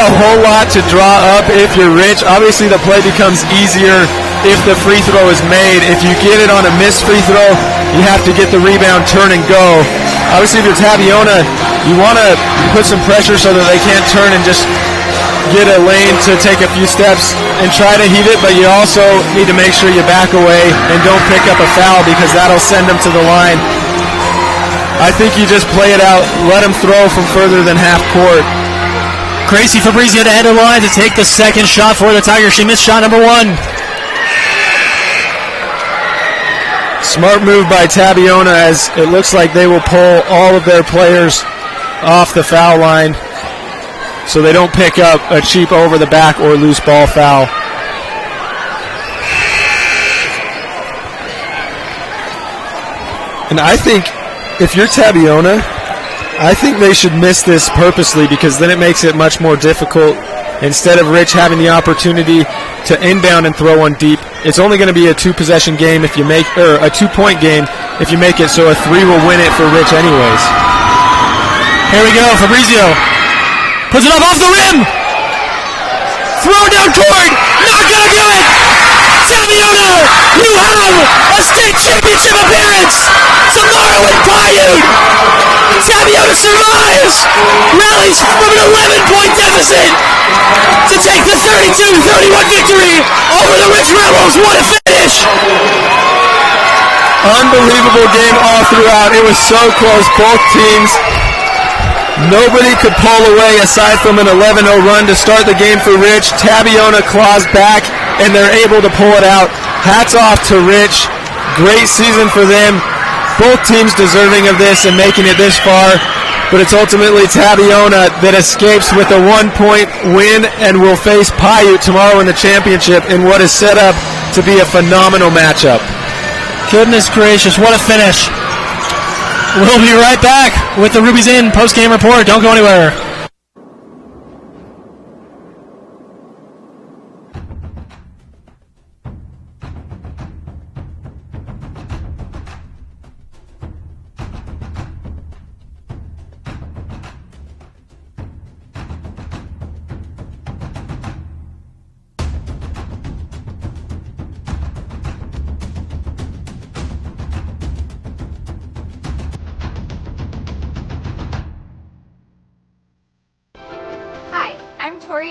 [SPEAKER 15] a whole lot to draw up if you're Rich. Obviously, the play becomes easier if the free throw is made. If you get it on a missed free throw, you have to get the rebound, turn, and go. Obviously, if you're Tabiona, you want to put some pressure so that they can't turn and just get a lane to take a few steps and try to heave it, but you also need to make sure you back away and don't pick up a foul because that'll send them to the line. I think you just play it out, let him throw from further than half court.
[SPEAKER 13] Gracie Fabrizio to head of the line to take the second shot for the Tigers. She missed shot number 1.
[SPEAKER 15] Smart move by Tabiona as it looks like they will pull all of their players off the foul line so they don't pick up a cheap over the back or loose ball foul. And I think if you're Tabiona, I think they should miss this purposely because then it makes it much more difficult. Instead of Rich having the opportunity to inbound and throw one deep, it's only going to be a 2-possession game if you make, or a 2-point game if you make it, so a 3 will win it for Rich anyways.
[SPEAKER 13] Here we go, Fabrizio puts it up off the rim. Throw down court, not going to do it. Tabiona, you have a state championship appearance tomorrow in Paiute. Tabiona survives, rallies from an 11-point deficit to take the 32-31 victory over the Rich Rebels. What a finish!
[SPEAKER 15] Unbelievable game all throughout. It was so close, both teams. Nobody could pull away aside from an 11-0 run to start the game for Rich. Tabiona claws back, and they're able to pull it out. Hats off to Rich. Great season for them. Both teams deserving of this and making it this far. But it's ultimately Tabiona that escapes with a 1-point win and will face Paiute tomorrow in the championship in what is set up to be a phenomenal matchup.
[SPEAKER 13] Goodness gracious, what a finish. We'll be right back with the Ruby's Inn post-game report. Don't go anywhere.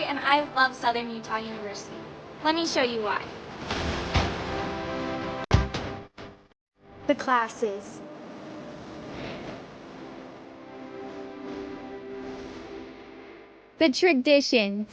[SPEAKER 16] And I love Southern Utah University. Let me show you why. The classes.
[SPEAKER 18] the traditions,